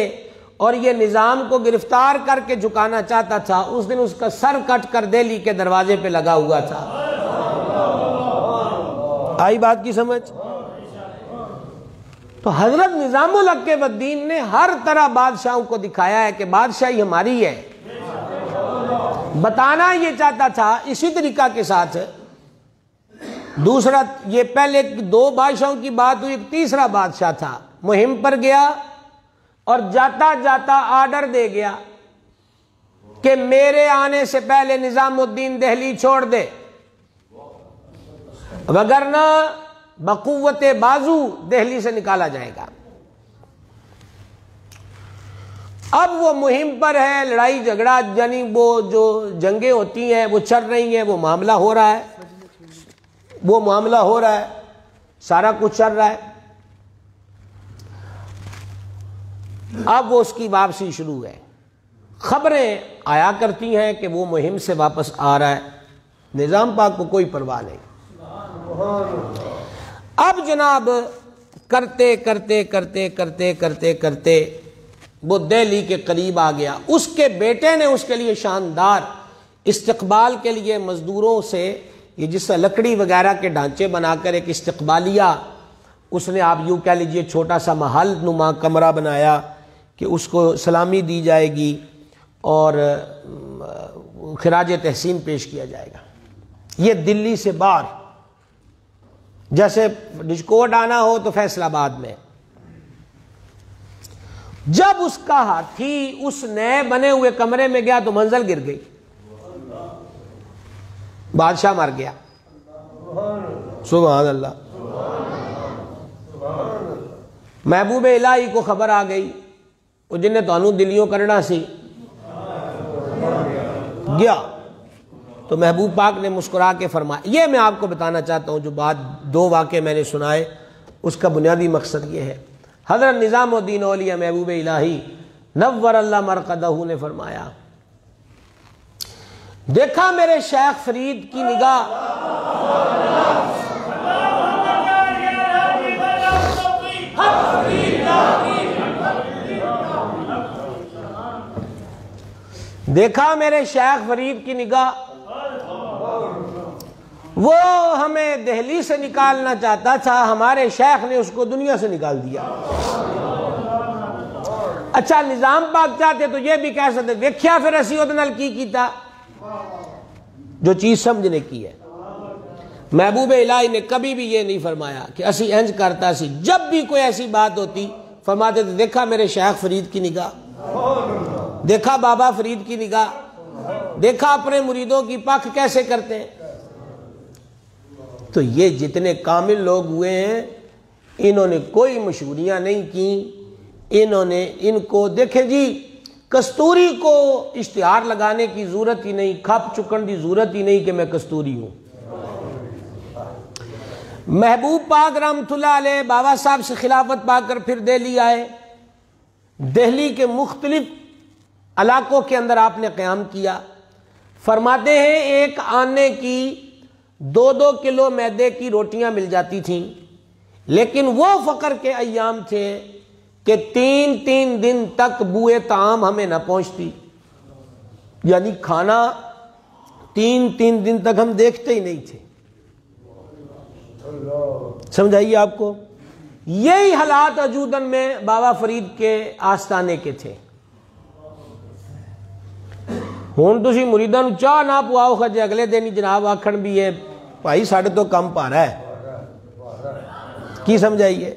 اور یہ نظام کو گرفتار کر کے جھکانا چاہتا تھا، اس دن اس کا سر کٹ کر دہلی کے دروازے پہ لگا ہوا تھا۔ آئی بات کی سمجھ؟ تو حضرت نظام الحق والدین نے ہر طرح بادشاہوں کو دکھایا ہے کہ بادشاہی ہماری ہے۔ بتانا یہ چاہتا تھا اسی طریقہ کے ساتھ۔ دوسرا، یہ پہلے 2 بادشاہوں کی بات ہوئی، ایک تیسرا بادشاہ تھا، مہم پر گیا اور جاتا جاتا آرڈر دے گیا کہ میرے آنے سے پہلے نظام الدین دہلی چھوڑ دے، وگرنہ بقوت بازو دہلی سے نکالا جائے گا۔ اب وہ مہم پر ہے، لڑائی جھگڑا یعنی وہ جو جنگیں ہوتی ہیں وہ چل رہی ہیں، وہ معاملہ ہو رہا ہے، سارا کچھ چل رہا ہے۔ اب وہ اس کی واپسی شروع ہے، خبریں آیا کرتی ہیں کہ وہ مہم سے واپس آ رہا ہے، نظام پاک کو کوئی پرواہ نہیں۔ اب جناب کرتے کرتے وہ دہلی کے قریب آ گیا۔ اس کے بیٹے نے اس کے لیے شاندار استقبال کے لیے مزدوروں سے، یہ جس سے لکڑی وغیرہ کے ڈھانچے بنا کر ایک استقبالیہ، اس نے آپ یوں کہہ لیجئے چھوٹا سا محل نما کمرہ بنایا کہ اس کو سلامی دی جائے گی اور خراج تحسین پیش کیا جائے گا۔ یہ دلی سے باہر، جیسے ڈجکوٹ آنا ہو تو فیصل آباد میں۔ جب اس کا ہاتھی اس نئے بنے ہوئے کمرے میں گیا تو منزل گر گئی، بادشاہ مر گیا۔ سبحان اللہ۔ محبوب الہی کو خبر آ گئی، وہ جن نے تانوں دلیوں کرنا سی گیا، تو محبوب پاک نے مسکرا کے فرمایا۔ یہ میں آپ کو بتانا چاہتا ہوں، جو بات 2 واقعے میں نے سنائے، اس کا بنیادی مقصد یہ ہے۔ حضرت نظام الدین اولیاء محبوب الہی نور اللہ مرقدہ نے فرمایا، دیکھا میرے شیخ فرید کی نگاہ، دیکھا میرے شیخ فرید کی نگاہ، وہ ہمیں دہلی سے نکالنا چاہتا تھا، ہمارے شیخ نے اس کو دنیا سے نکال دیا۔ اچھا نظام پاک چاہتے تو یہ بھی کہہ سکتے، دیکھیا پھر اسی ادھے نال کی کیتا، جو چیز سمجھنے کی ہے۔ محبوب الہی نے کبھی بھی یہ نہیں فرمایا کہ اسی انج کرتا سی، جب بھی کوئی ایسی بات ہوتی فرماتے تھے دیکھا میرے شیخ فرید کی نگاہ، دیکھا بابا فرید کی نگاہ، دیکھا اپنے مریدوں کی پکھ کیسے کرتے ہیں۔ تو یہ جتنے کامل لوگ ہوئے ہیں، انہوں نے کوئی مشہوریاں نہیں کی، انہوں نے ان کو دیکھیں جی، کستوری کو اشتہار لگانے کی ضرورت ہی نہیں، کھپ چکن کی ضرورت ہی نہیں کہ میں کستوری ہوں۔ محبوب پاک رحمۃ اللہ علیہ بابا صاحب سے خلافت پا کر پھر دہلی آئے۔ دہلی کے مختلف علاقوں کے اندر آپ نے قیام کیا۔ فرماتے ہیں ایک آنے کی 2-2 کلو میدے کی روٹیاں مل جاتی تھیں، لیکن وہ فقر کے ایام تھے کہ 3 دن تک بوئے طعام ہمیں نہ پہنچتی، یعنی کھانا 3 دن تک ہم دیکھتے ہی نہیں تھے۔ سمجھائیے آپ کو، یہی حالات وجودن میں بابا فرید کے آستانے کے تھے۔ ہوں تسی مریداں نوں چاہ نہ پواؤ خجے اگلے دن ہی جناب آکھن بھی ہے بھائی ساڑھے تو کم پا رہا ہے، کی سمجھائیے۔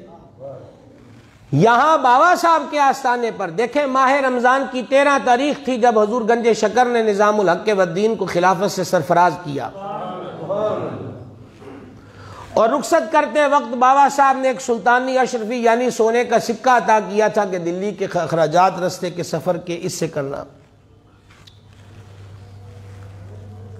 یہاں بابا صاحب کے آستانے پر دیکھیں، ماہ رمضان کی 13 تاریخ تھی جب حضور گنج شکر نے نظام الحق والدین کو خلافت سے سرفراز کیا، اور رخصت کرتے وقت بابا صاحب نے ایک سلطانی اشرفی یعنی سونے کا سکہ عطا کیا تھا کہ دلی کے اخراجات رستے کے سفر کے اس سے کرنا۔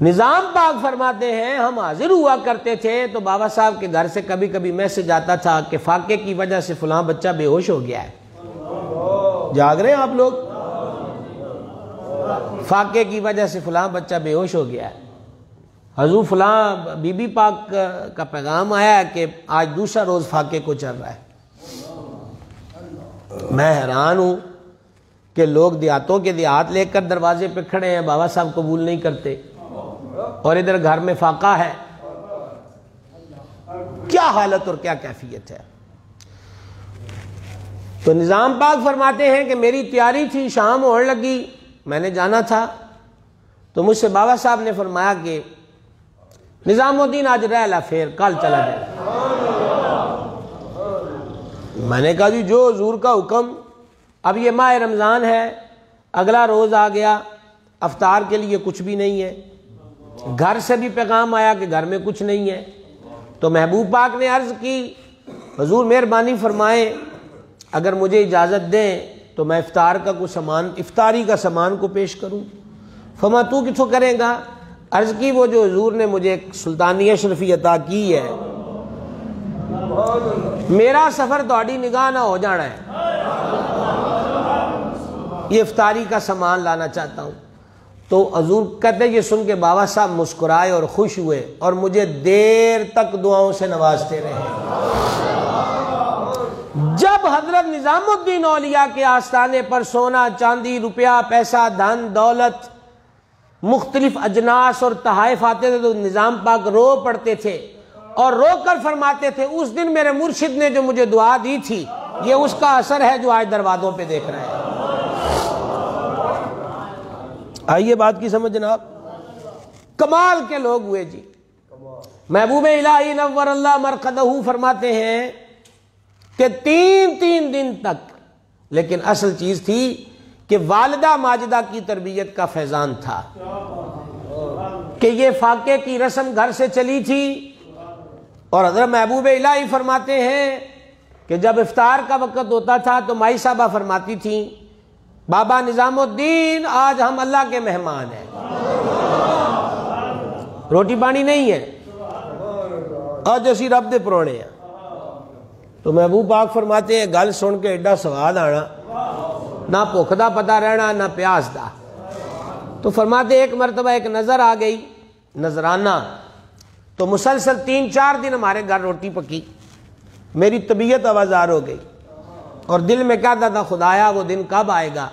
نظام پاک فرماتے ہیں ہم حاضر ہوا کرتے تھے تو بابا صاحب کے گھر سے کبھی کبھی میسج آتا تھا کہ فاقے کی وجہ سے فلاں بچہ بے ہوش ہو گیا ہے۔ جاگ رہے ہیں آپ لوگ؟ فاقے کی وجہ سے فلاں بچہ بے ہوش ہو گیا ہے۔ حضور فلاں بی بی پاک کا پیغام آیا ہے کہ آج دوسرا روز فاقے کو چل رہا ہے۔ میں حیران ہوں کہ لوگ دیہاتوں کے دیہات لے کر دروازے پہ کھڑے ہیں، بابا صاحب قبول نہیں کرتے، اور ادھر گھر میں فاقہ ہے۔ کیا حالت اور کیا کیفیت ہے۔ تو نظام پاک فرماتے ہیں کہ میری تیاری تھی، شام ہونے لگی، میں نے جانا تھا، تو مجھ سے بابا صاحب نے فرمایا کہ نظام الدین آج رہ لا پھر کل چلا جائے۔ میں نے کہا جی جو حضور کا حکم، اب یہ ماہ رمضان ہے، اگلا روز آ گیا، افطار کے لیے کچھ بھی نہیں ہے، گھر سے بھی پیغام آیا کہ گھر میں کچھ نہیں ہے۔ تو محبوب پاک نے عرض کی حضور مہربانی فرمائیں اگر مجھے اجازت دیں تو میں افطار کا کوئی سامان، افطاری کا سامان کو پیش کروں۔ فرما تو کتوں کرے گا؟ عرض کی وہ جو حضور نے مجھے ایک سلطانی اشرفی عطا کی ہے، میرا سفر تہاڈی نگاہ نہ ہو جانا ہے، یہ افطاری کا سامان لانا چاہتا ہوں۔ تو حضور کہتے یہ سن کے بابا صاحب مسکرائے اور خوش ہوئے اور مجھے دیر تک دعاؤں سے نوازتے رہے۔ جب حضرت نظام الدین اولیاء کے آستانے پر سونا چاندی روپیہ پیسہ دھن دولت مختلف اجناس اور تحائف آتے تھے تو نظام پاک رو پڑتے تھے اور رو کر فرماتے تھے اس دن میرے مرشد نے جو مجھے دعا دی تھی یہ اس کا اثر ہے جو آج دروازوں پہ دیکھ رہے ہیں۔ آئیے بات کی سمجھ جناب، کمال کے لوگ ہوئے جی۔ محبوب الہی نور اللہ مرقدہ فرماتے ہیں کہ 3 دن تک، لیکن اصل چیز تھی کہ والدہ ماجدہ کی تربیت کا فیضان تھا کہ یہ فاقے کی رسم گھر سے چلی تھی، اور حضرت محبوب الہی فرماتے ہیں کہ جب افطار کا وقت ہوتا تھا تو مائی صاحبہ فرماتی تھیں بابا نظام الدین آج ہم اللہ کے مہمان ہیں، روٹی پانی نہیں ہے، آج اسی رب دے پرونے ہیں۔ تو محبوب پاک فرماتے ہیں گل سن کے ایڈا سواد آنا، نہ بھوک دا پتا رہنا نہ پیاس دا۔ تو فرماتے ایک مرتبہ ایک نظر آ گئی، نظرانہ، تو مسلسل 3-4 دن ہمارے گھر روٹی پکی، میری طبیعت آوازار ہو گئی اور دل میں کہتا تھا خدایا وہ دن کب آئے گا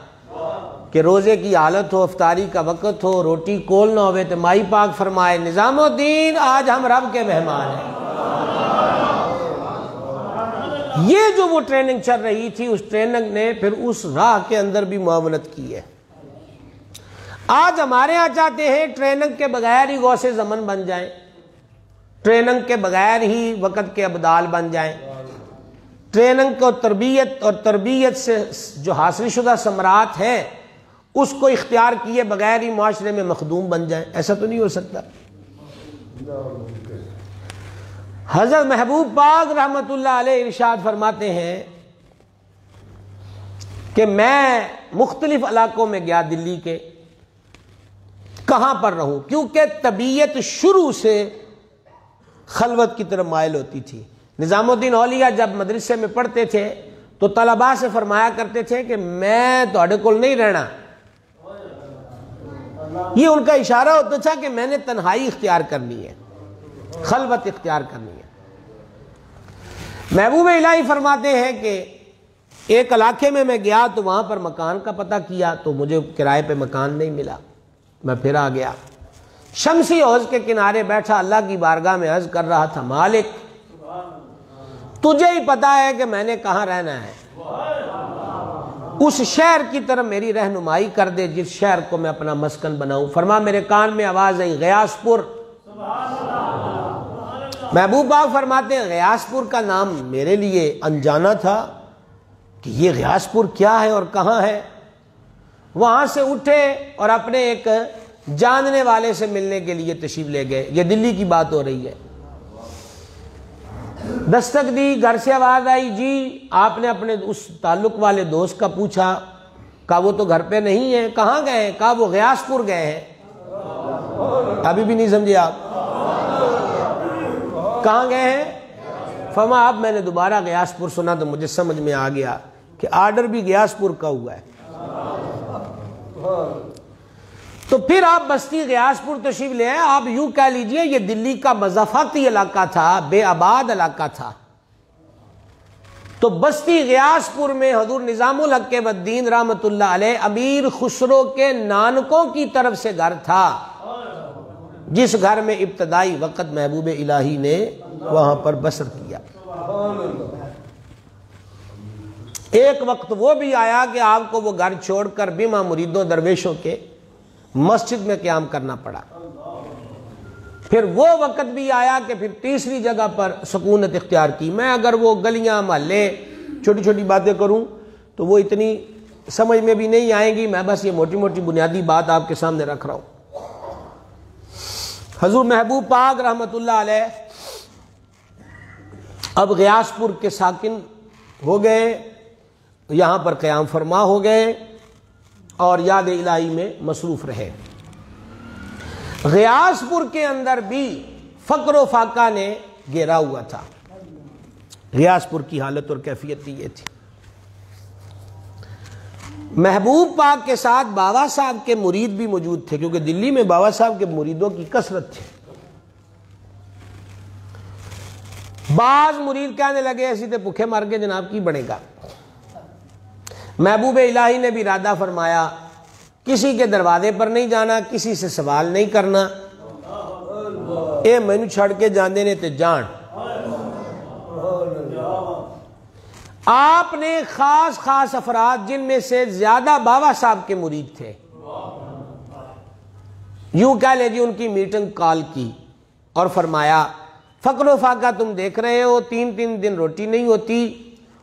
کہ روزے کی حالت ہو، افطاری کا وقت ہو، روٹی کول نہ ہوئے تو مائی پاک فرمائے نظام الدین آج ہم رب کے مہمان ہیں۔ یہ جو وہ ٹریننگ چل رہی تھی اس ٹریننگ نے پھر اس راہ کے اندر بھی معاونت کی ہے۔ آج ہمارے ہاں چاہتے ہیں ٹریننگ کے بغیر ہی غوث زمن بن جائیں، ٹریننگ کے بغیر ہی وقت کے ابدال بن جائیں، ٹریننگ کو تربیت اور تربیت سے جو حاصل شدہ ثمرات ہیں اس کو اختیار کیے بغیر ہی معاشرے میں مخدوم بن جائیں، ایسا تو نہیں ہو سکتا۔ حضرت محبوب پاک رحمت اللہ علیہ ارشاد فرماتے ہیں کہ میں مختلف علاقوں میں گیا دلی کے، کہاں پر رہوں، کیونکہ طبیعت شروع سے خلوت کی طرف مائل ہوتی تھی۔ نظام الدین اولیاء جب مدرسے میں پڑھتے تھے تو طلباء سے فرمایا کرتے تھے کہ میں تہاڈے کول نہیں رہنا، یہ ان کا اشارہ ہوتا تھا کہ میں نے تنہائی اختیار کرنی ہے، خلوت اختیار کرنی ہے۔ محبوب الہی فرماتے ہیں کہ ایک علاقے میں گیا تو وہاں پر مکان کا پتہ کیا تو مجھے کرائے پہ مکان نہیں ملا، میں پھر آ گیا، شمسی حوض کے کنارے بیٹھا اللہ کی بارگاہ میں عرض کر رہا تھا، مالک تجھے ہی پتا ہے کہ میں نے کہاں رہنا ہے، اس شہر کی طرف میری رہنمائی کر دے جس شہر کو میں اپنا مسکن بناؤں۔ فرما میرے کان میں آواز آئی غیاث پور۔ محبوب باغ فرماتے ہیں غیاث پور کا نام میرے لیے انجانا تھا کہ یہ غیاث پور کیا ہے اور کہاں ہے۔ وہاں سے اٹھے اور اپنے ایک جاننے والے سے ملنے کے لیے تشریف لے گئے، یہ دلی کی بات ہو رہی ہے۔ دستک دی، گھر سے آواز آئی، جی آپ نے اپنے اس تعلق والے دوست کا پوچھا؟ کہا وہ تو گھر پہ نہیں ہے۔ کہاں گئے ہیں؟ کہا وہ غیاث پور گئے ہیں۔ ابھی بھی نہیں سمجھے آپ؟ کہاں گئے ہیں؟ فرما اب میں نے دوبارہ غیاث پور سنا تو مجھے سمجھ میں آ گیا کہ آرڈر بھی غیاث پور کا ہوا ہے۔ تو پھر آپ بستی غیاث پور تشریف لے آئے۔ آپ یوں کہہ لیجئے یہ دلی کا مضافاتی علاقہ تھا، بے آباد علاقہ تھا۔ تو بستی غیاث پور میں حضور نظام الحق کے بدین رحمت اللہ علیہ امیر خسرو کے نانکوں کی طرف سے گھر تھا، جس گھر میں ابتدائی وقت محبوب الہی نے وہاں پر بسر کیا۔ ایک وقت وہ بھی آیا کہ آپ کو وہ گھر چھوڑ کر بما مریدوں درویشوں کے مسجد میں قیام کرنا پڑا۔ پھر وہ وقت بھی آیا کہ پھر تیسری جگہ پر سکونت اختیار کی۔ میں اگر وہ گلیاں محلے چھوٹی چھوٹی باتیں کروں تو وہ اتنی سمجھ میں بھی نہیں آئیں گی، میں بس یہ موٹی موٹی بنیادی بات آپ کے سامنے رکھ رہا ہوں۔ حضور محبوب پاک رحمت اللہ علیہ اب غیاث پور کے ساکن ہو گئے، یہاں پر قیام فرما ہو گئے اور یاد الہی میں مصروف رہے۔ غیاث پور کے اندر بھی فقر و فاقہ نے گھیرا ہوا تھا۔ غیاث پور کی حالت اور کیفیت یہ تھی۔ محبوب پاک کے ساتھ بابا صاحب کے مرید بھی موجود تھے، کیونکہ دلی میں بابا صاحب کے مریدوں کی کثرت تھی۔ بعض مرید کہنے لگے ایسی تے بھوکے مر کے جناب کی بنے گا۔ محبوب الہی نے بھی ارادہ فرمایا کسی کے دروازے پر نہیں جانا، کسی سے سوال نہیں کرنا، اے مینو چھڑ کے جاندے نے تے جان۔ آپ نے خاص خاص افراد جن میں سے زیادہ بابا صاحب کے مرید تھے، یوں کہہ لیں جی ان کی میٹنگ کال کی اور فرمایا فقر و فاقہ تم دیکھ رہے ہو، 3 دن روٹی نہیں ہوتی،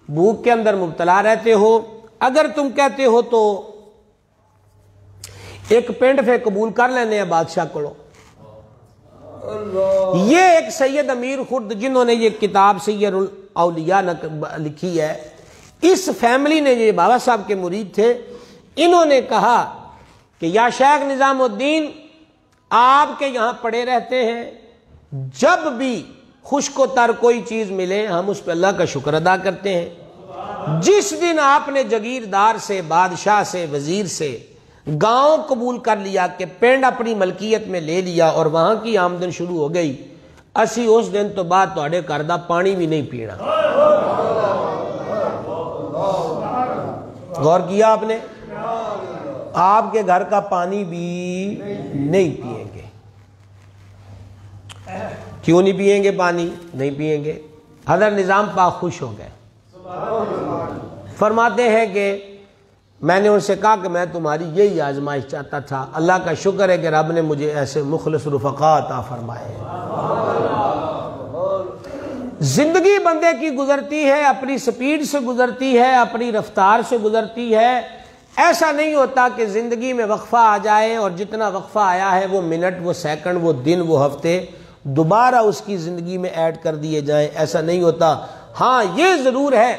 بھوک کے اندر مبتلا رہتے ہو، اگر تم کہتے ہو تو ایک پینڈ پہ قبول کر لینے ہیں بادشاہ کو۔ یہ ایک سید امیر خرد جنہوں نے یہ کتاب سیر الاولیاء لکھی ہے، اس فیملی نے یہ بابا صاحب کے مرید تھے، انہوں نے کہا کہ یا شیخ نظام الدین آپ کے یہاں پڑے رہتے ہیں، جب بھی خشک و تر کوئی چیز ملے ہم اس پہ اللہ کا شکر ادا کرتے ہیں۔ جس دن آپ نے جگیردار سے، بادشاہ سے، وزیر سے گاؤں قبول کر لیا کہ پینڈ اپنی ملکیت میں لے لیا اور وہاں کی آمدن شروع ہو گئی، اسی اس دن تو بعد تواڈے گھر دا پانی بھی نہیں پینا۔ غور کیا آپ نے؟ آپ کے گھر کا پانی بھی نہیں پیئیں گے۔ کیوں نہیں پیئیں گے؟ پانی نہیں پیئیں گے۔ حضرت نظام پاک خوش ہو گئے، فرماتے ہیں کہ میں نے ان سے کہا کہ میں تمہاری یہی آزمائش چاہتا تھا، اللہ کا شکر ہے کہ رب نے مجھے ایسے مخلص رفقا عطا فرمائے۔ زندگی بندے کی گزرتی ہے، اپنی سپیڈ سے گزرتی ہے، اپنی رفتار سے گزرتی ہے۔ ایسا نہیں ہوتا کہ زندگی میں وقفہ آ جائے اور جتنا وقفہ آیا ہے وہ منٹ، وہ سیکنڈ، وہ دن، وہ ہفتے دوبارہ اس کی زندگی میں ایڈ کر دیے جائیں، ایسا نہیں ہوتا۔ ہاں یہ ضرور ہے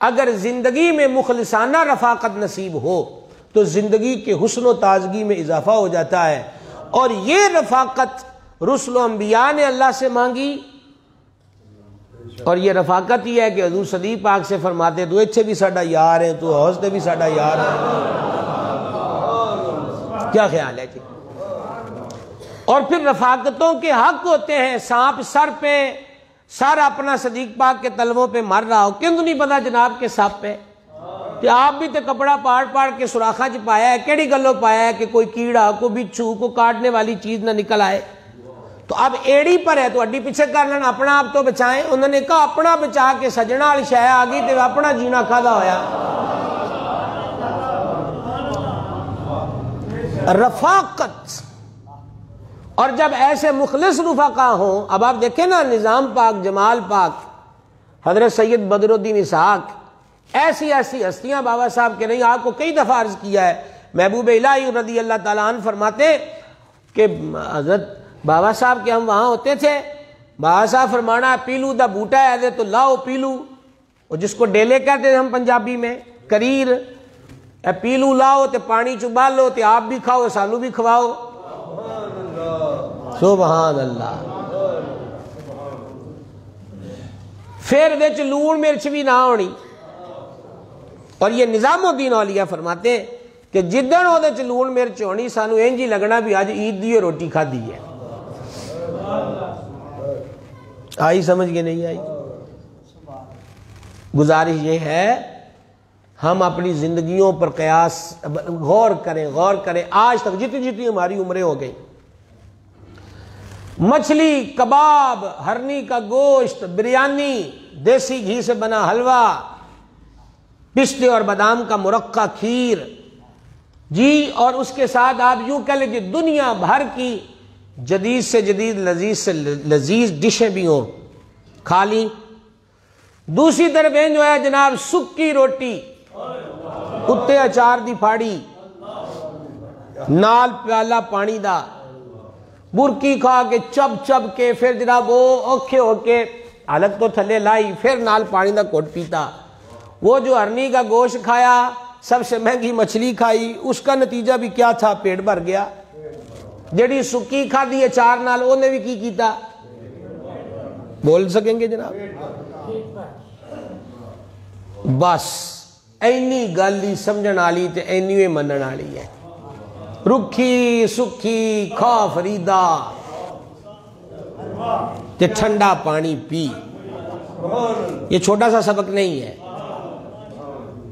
اگر زندگی میں مخلصانہ رفاقت نصیب ہو تو زندگی کے حسن و تازگی میں اضافہ ہو جاتا ہے. اور یہ رفاقت رسل و انبیاء نے اللہ سے مانگی، اور یہ رفاقت ہی ہے کہ حضور صدیق پاک سے فرماتے تو اچھے بھی ساڈا یار ہے، تو حوض تے بھی ساڈا یار ہے. کیا خیال ہے جی؟ اور پھر رفاقتوں کے حق ہوتے ہیں. سانپ سر پہ سر اپنا صدیق پاک کے تلووں پہ مر رہا ہو، کیوں نہیں پتا جناب کے سانپ پہ؟ کہ آپ بھی تے کپڑا پاڑ پاڑ کے سوراخاں چ پایا ہے، کیڑی گلوں پایا ہے کہ کوئی کیڑا، کوئی بچھو، کوئی کاٹنے والی چیز نہ نکل آئے. تو اب ایڑی پر ہے تو ہڈی پیچھے کر لینا، اپنا آپ تو بچائیں. انہوں نے کہا اپنا بچا کے سجنا والی شے آ گئی تے اپنا جینا کھادا ہویا. رفاقت. اور جب ایسے مخلص رفقا ہوں، اب آپ دیکھیں نا نظام پاک، جمال پاک، حضرت سید بدر الدین اسحاق، ایسی ایسی ہستیاں بابا صاحب کے نہیں. آپ کو کئی دفعہ عرض کیا ہے، محبوب الہی رضی اللہ تعالیٰ عنہ فرماتے کہ حضرت بابا صاحب کے ہم وہاں ہوتے تھے، بابا صاحب فرمانا پیلو دا بوٹا ہے تو لاؤ پیلو، اور جس کو ڈیلے کہتے ہیں ہم پنجابی میں، کریر، پیلو لاؤ تے پانی چبالو تے آپ بھی کھاؤ سانو بھی کھواؤ. سبحان اللہ. پھر وچ لون مرچ بھی نہ ہونی. اور یہ نظام الدین اولیاء فرماتے ہیں کہ جدن وہ لون مرچ ہونی سانو انج ہی لگنا بھی آج عید دی روٹی کھادی ہے. آئی سمجھ کے نہیں آئی؟ گزارش یہ ہے ہم اپنی زندگیوں پر قیاس غور کریں. آج تک جتنی ہماری عمریں ہو گئی، مچھلی، کباب، ہرنی کا گوشت، بریانی، دیسی گھی سے بنا حلوہ، پستے اور بادام کا مرقع، کھیر جی، اور اس کے ساتھ آپ یوں کہہ لیجیے دنیا بھر کی جدید سے جدید، لذیذ سے لذیذ ڈشیں بھی ہوں، کھا لی. دوسری طرف جو ہے جناب سکی روٹی، کتے اچار دی پھاڑی، نال پیالہ پانی دا، برکی کھا کے چب چب کے پھر جناب وہ اوکھے ہو کے حالت تو تھلے لائی، پھر نال پانی دا کوٹ پیتا. وہ جو ہرنی کا گوشت کھایا، سب سے مہنگی مچھلی کھائی، اس کا نتیجہ بھی کیا تھا؟ پیٹ بھر گیا. جڑی سکی کھا دی اچار نال انہیں بھی کی کیتا؟ بول سکیں گے جناب؟ بس اینی گل ہی سمجھن والی تے اینی منن والی ہے. رکھی سکھی کھا فریدا تے ٹھنڈا پانی پی. یہ چھوٹا سا سبق نہیں ہے.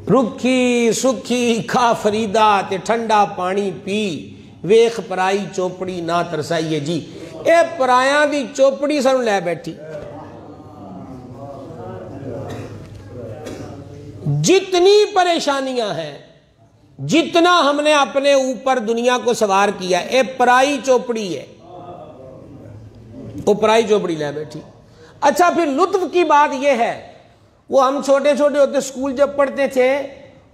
رکھی سکھی کھا فریدا تے ٹھنڈا پانی پی، ویخ پرائی چوپڑی نہ ترسائیے. جی اے پرایاں دی چوپڑی سانو لے بیٹھی. جتنی پریشانیاں ہیں، جتنا ہم نے اپنے اوپر دنیا کو سوار کیا، اے پرائی چوپڑی ہے، وہ پرائی چوپڑی لے بیٹھی. اچھا پھر لطف کی بات یہ ہے، وہ ہم چھوٹے چھوٹے ہوتے اسکول جب پڑھتے تھے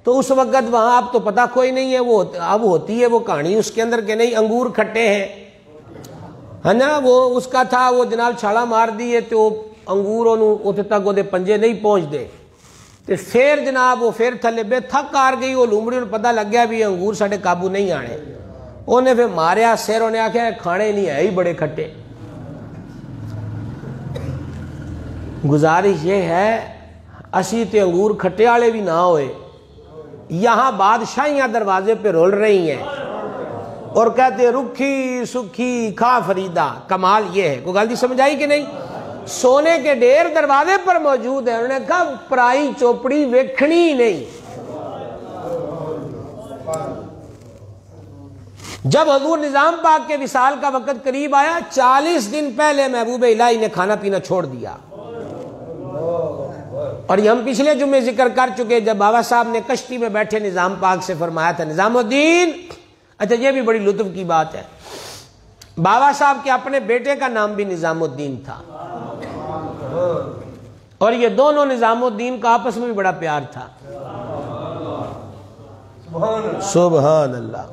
تو اس وقت وہاں اب تو پتہ کوئی نہیں ہے، وہ اب ہوتی ہے وہ کہانی اس کے اندر کہ نہیں انگور کھٹے ہیں، ہے نا، وہ اس کا تھا وہ جناب چھاڑا مار دیے تو انگوروں اتنے تک وہ پنجے نہیں پہنچ دے. پھر جناب وہ پھر تھلے بے تھک آر گئی، وہ لومڑی انہوں پتہ لگ گیا بھی انگور ساڑھے قابو نہیں آنے. انہیں پھر ماریا سیر، انہیں آکھیا کھانے نہیں ہے ہی بڑے کھٹے. گزارش یہ ہے اسی تے انگور کھٹے والے بھی نہ ہوئے، یہاں بادشاہیاں دروازے پہ رول رہی ہیں اور کہتے رکھی سکھی کھا فریدا. کمال یہ ہے، کوئی غلطی سمجھ آئی کہ نہیں؟ سونے کے ڈھیر دروازے پر موجود ہے، انہوں نے کہا پرائی چوپڑی ویکھنی نہیں. جب حضور نظام پاک کے وصال کا وقت قریب آیا، 40 دن پہلے محبوب الہی نے کھانا پینا چھوڑ دیا. اور یہ ہم پچھلے جمعے ذکر کر چکے جب بابا صاحب نے کشتی میں بیٹھے نظام پاک سے فرمایا تھا نظام الدین. اچھا یہ بھی بڑی لطف کی بات ہے، بابا صاحب کے اپنے بیٹے کا نام بھی نظام الدین تھا، اور یہ دونوں نظام الدین کا آپس میں بھی بڑا پیار تھا. سبحان اللہ.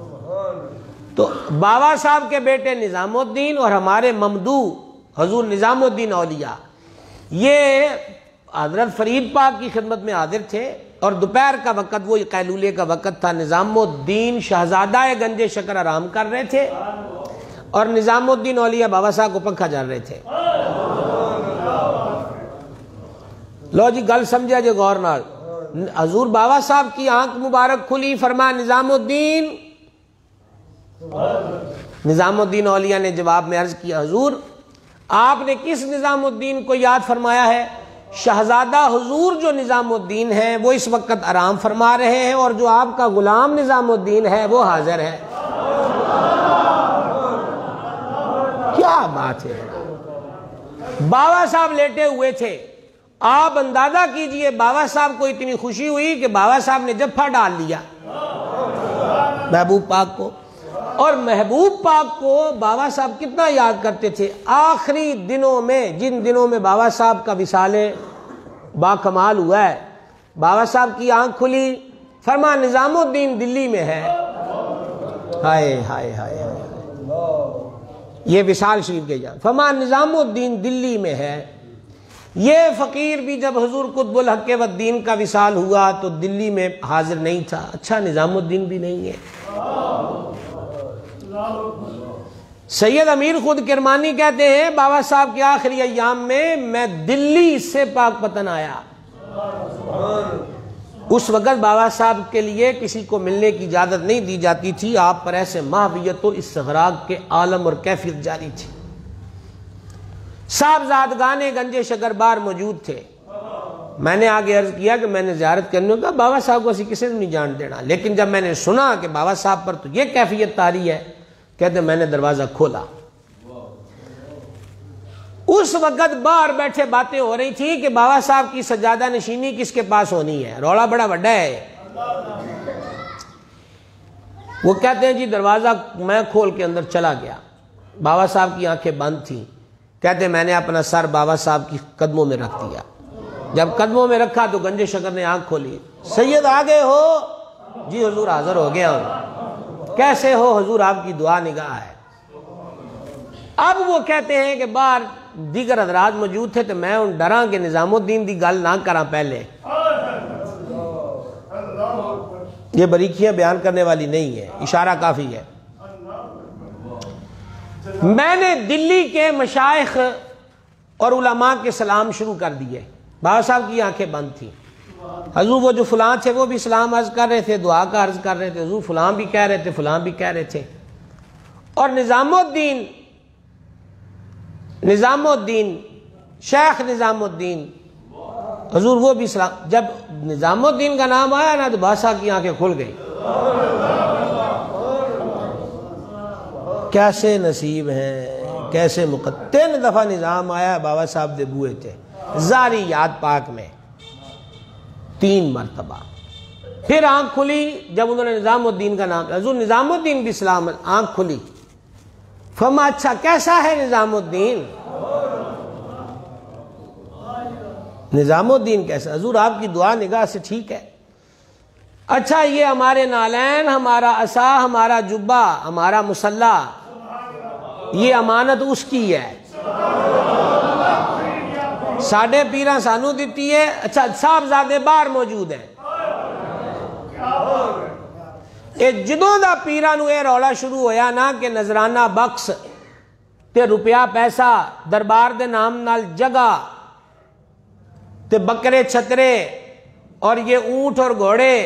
تو بابا صاحب کے بیٹے نظام الدین اور ہمارے ممدوح حضور نظام الدین اولیاء، یہ حضرت فرید پاک کی خدمت میں حاضر تھے اور دوپہر کا وقت وہ قیلولے کا وقت تھا. نظام الدین شہزادہ گنج شکر آرام کر رہے تھے اور نظام الدین اولیاء بابا صاحب کو پنکھا جھاڑ رہے تھے. لو جی گل سمجھا جی غور نال. حضور بابا صاحب کی آنکھ مبارک کھلی, فرمایا نظام الدین. نظام الدین اولیاء نے جواب میں عرض کیا حضور آپ نے کس نظام الدین کو یاد فرمایا ہے؟ شہزادہ حضور جو نظام الدین ہے وہ اس وقت آرام فرما رہے ہیں اور جو آپ کا غلام نظام الدین ہے وہ حاضر ہے. کیا بات ہے. بابا صاحب لیٹے ہوئے تھے. آپ اندازہ کیجئے بابا صاحب کو اتنی خوشی ہوئی کہ بابا صاحب نے جفا ڈال لیا محبوب پاک کو. اور محبوب پاک کو بابا صاحب کتنا یاد کرتے تھے. آخری دنوں میں, جن دنوں میں بابا صاحب کا وصال با کمال ہوا ہے, بابا صاحب کی آنکھ کھلی, فرما نظام الدین دلی میں ہے. ہائے ہائے ہائے ہائے, یہ وصال شریف کے جان. فرما نظام الدین دلی میں ہے. یہ فقیر بھی جب حضور قطب الحق والدین کا وصال ہوا تو دلی میں حاضر نہیں تھا. اچھا نظام الدین بھی نہیں ہے. سید امیر خود کرمانی کہتے ہیں بابا صاحب کے آخری ایام میں دلی سے پاک پتن آیا. اس وقت بابا صاحب کے لیے کسی کو ملنے کی اجازت نہیں دی جاتی تھی. آپ پر ایسے محویت و استغراق کے عالم اور کیفیت جاری تھی. صاحبزادگان گنج شکر بار موجود تھے. میں نے آگے عرض کیا کہ میں نے زیارت کرنے کا بابا صاحب کو اسی کسی نے نہیں جان دینا, لیکن جب میں نے سنا کہ بابا صاحب پر تو یہ کیفیت طاری ہے, کہتے میں نے دروازہ کھولا. اس وقت باہر بیٹھے باتیں ہو رہی تھی کہ بابا صاحب کی سجادہ نشینی کس کے پاس ہونی ہے. روڑا بڑا بڑا ہے. وہ کہتے ہیں جی دروازہ میں کھول کے اندر چلا گیا. بابا صاحب کی آنکھیں بند تھیں. کہتے میں نے اپنا سر بابا صاحب کی قدموں میں رکھ دیا. جب قدموں میں رکھا تو گنج شکر نے آنکھ کھولی. سید آگے ہو؟ جی حضور حاضر ہو گیا ہوں. کیسے ہو حضور آپ کی دعا نگاہ ہے. اب وہ کہتے ہیں کہ باہر دیگر حضرات موجود تھے تو میں ان ڈراں کہ نظام الدین دی گل نہ کراں پہلے. یہ باریکیاں بیان کرنے والی نہیں ہے, اشارہ کافی ہے. میں نے دلی کے مشائخ اور علماء کے سلام شروع کر دیے. بابا صاحب کی آنکھیں بند تھیں. حضور وہ جو فلاں تھے وہ بھی سلام عرض کر رہے تھے, دعا کا عرض کر رہے تھے. حضور فلاں بھی کہہ رہے تھے, فلاں بھی کہہ رہے تھے. اور نظام الدین شیخ نظام الدین حضور وہ بھی سلام. جب نظام الدین کا نام آیا نا تو بابا صاحب کی آنکھیں کھل گئی. کیسے نصیب ہیں, کیسے 3 دفعہ نظام آیا بابا صاحب دے بوئے تھے زاریات پاک میں 3 مرتبہ. پھر آنکھ کھلی جب انہوں نے نظام الدین کا نام, حضور نظام الدین بھی سلام. آنکھ کھلی. فرمایا اچھا کیسا ہے نظام الدین؟ نظام الدین کیسا؟ حضور آپ کی دعا نگاہ سے ٹھیک ہے. اچھا یہ ہمارے نالین, ہمارا عصا, ہمارا جبہ, ہمارا مسلح, یہ امانت اس کی ہے. ساڑھے پیرہ سانو دیتی ہے. اچھا صاحبزادے باہر موجود ہیں. جدوں دا پیرہ نو اے رولا شروع ہویا نا کہ نذرانہ بخش تے روپیہ پیسہ دربار دے نام نال جگہ تے بکرے چھترے اور یہ اونٹ اور گھوڑے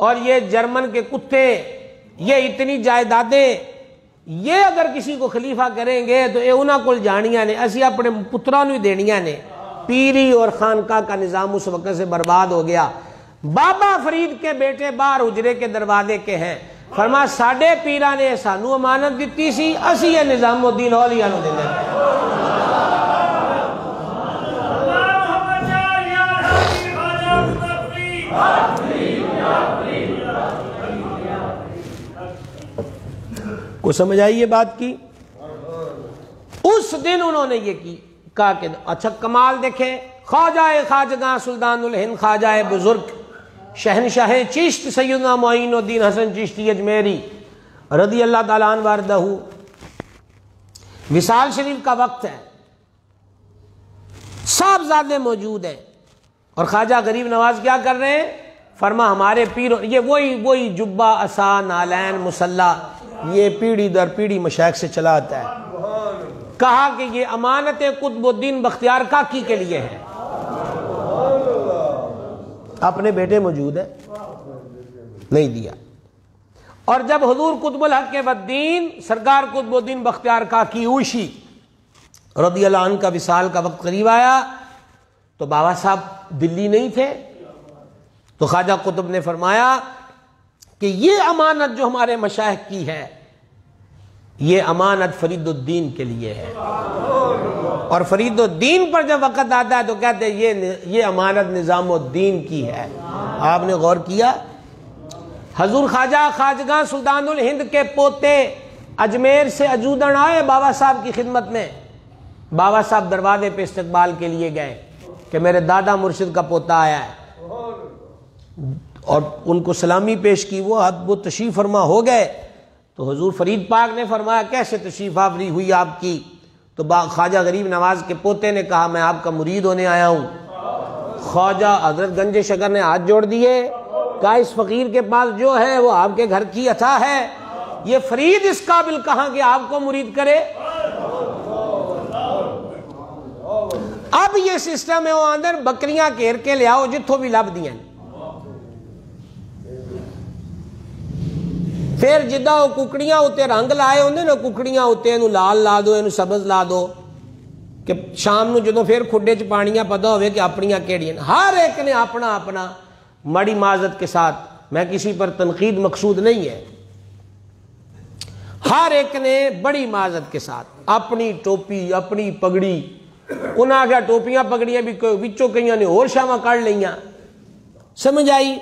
اور یہ جرمن کے کتے, یہ اتنی جائیدادیں, یہ اگر کسی کو خلیفہ کریں گے تو یہ انہاں کول جانیاں نے, اسی اپنے پتراں نو دینیاں نے. پیری اور خانقاہ کا نظام اس وقت سے برباد ہو گیا. بابا فرید کے بیٹے باہر حجرے کے دروازے کے ہیں. فرما ساڑھے پیرہ نے سانو امانت دیتی سی, اسی یہ نظام الدین اولیاء نو دینے. کو سمجھ آئی یہ بات کی؟ اس دن انہوں نے یہ کہا کہ اچھا کمال دیکھیں. خواجہ خواجگاں سلطان الہند خواجہ بزرگ شہنشاہ چشت سیدنا معین الدین حسن چشتی اجمیری رضی اللہ تعالیٰ عنہ وارضہ, وصال شریف کا وقت ہے, صاحبزادے موجود ہیں. اور خواجہ غریب نواز کیا کر رہے ہیں؟ فرما ہمارے پیر، یہ وہی جبہ عصا نالین مسلح، یہ پیڑھی در پیڑھی مشائخ سے چلا آتا ہے۔ کہا کہ یہ امانت قطب الدین بختیار کاکی کے لیے ہے، اپنے بیٹے موجود ہے، نہیں دیا۔ اور جب حضور قطب الحق والدین سرکار قطب الدین بختیار کاکی اوشی رضی اللہ عنہ کا وصال کا وقت قریب آیا تو بابا صاحب دلی نہیں تھے، تو خواجہ قطب نے فرمایا کہ یہ امانت جو ہمارے مشائخ کی ہے، یہ امانت فرید الدین کے لیے ہے، اور فرید الدین پر جب وقت آتا ہے تو کہتے ہیں یہ امانت نظام الدین کی ہے۔ آپ نے غور کیا؟ حضور خواجگاں سلطان الہند کے پوتے اجمیر سے اجودن آئے بابا صاحب کی خدمت میں، بابا صاحب دروازے پہ استقبال کے لیے گئے کہ میرے دادا مرشد کا پوتا آیا ہے، اور ان کو سلامی پیش کی، وہ تشریف فرما ہو گئے۔ تو حضور فرید پاک نے فرمایا کیسے تشریف آوری ہوئی آپ کی؟ تو خواجہ غریب نواز کے پوتے نے کہا میں آپ کا مرید ہونے آیا ہوں۔ خواجہ حضرت گنج شکر نے ہاتھ جوڑ دیے، کہا اس فقیر کے پاس جو ہے وہ آپ کے گھر کی عطا ہے، یہ فرید اس قابل کہاں کہ آپ کو مرید کرے؟ اب یہ سسٹم ہے، وہ اندر بکریاں گھیر کے لے آؤ جتھوں بھی لب دیا، پھر جدہ وہ ککڑیاں ہوتے رنگ لائے ہوندے نا، ککڑیاں ہوتے انہوں لال لا دو، انہوں سبز لا دو، کہ شام نو جدوں پھر کھڈے چ پانیاں پتا ہوئے کہ اپنیاں کیڑیاں، ہر ایک نے اپنا اپنا مڑی معذرت کے ساتھ، میں کسی پر تنقید مقصود نہیں ہے، ہر ایک نے بڑی معذرت کے ساتھ اپنی ٹوپی اپنی پگڑی، انہاں کیا ٹوپیاں پگڑیاں بھی وچوں کئیاں نے اور شاماں کڑ لیاں، سمجھ آئی؟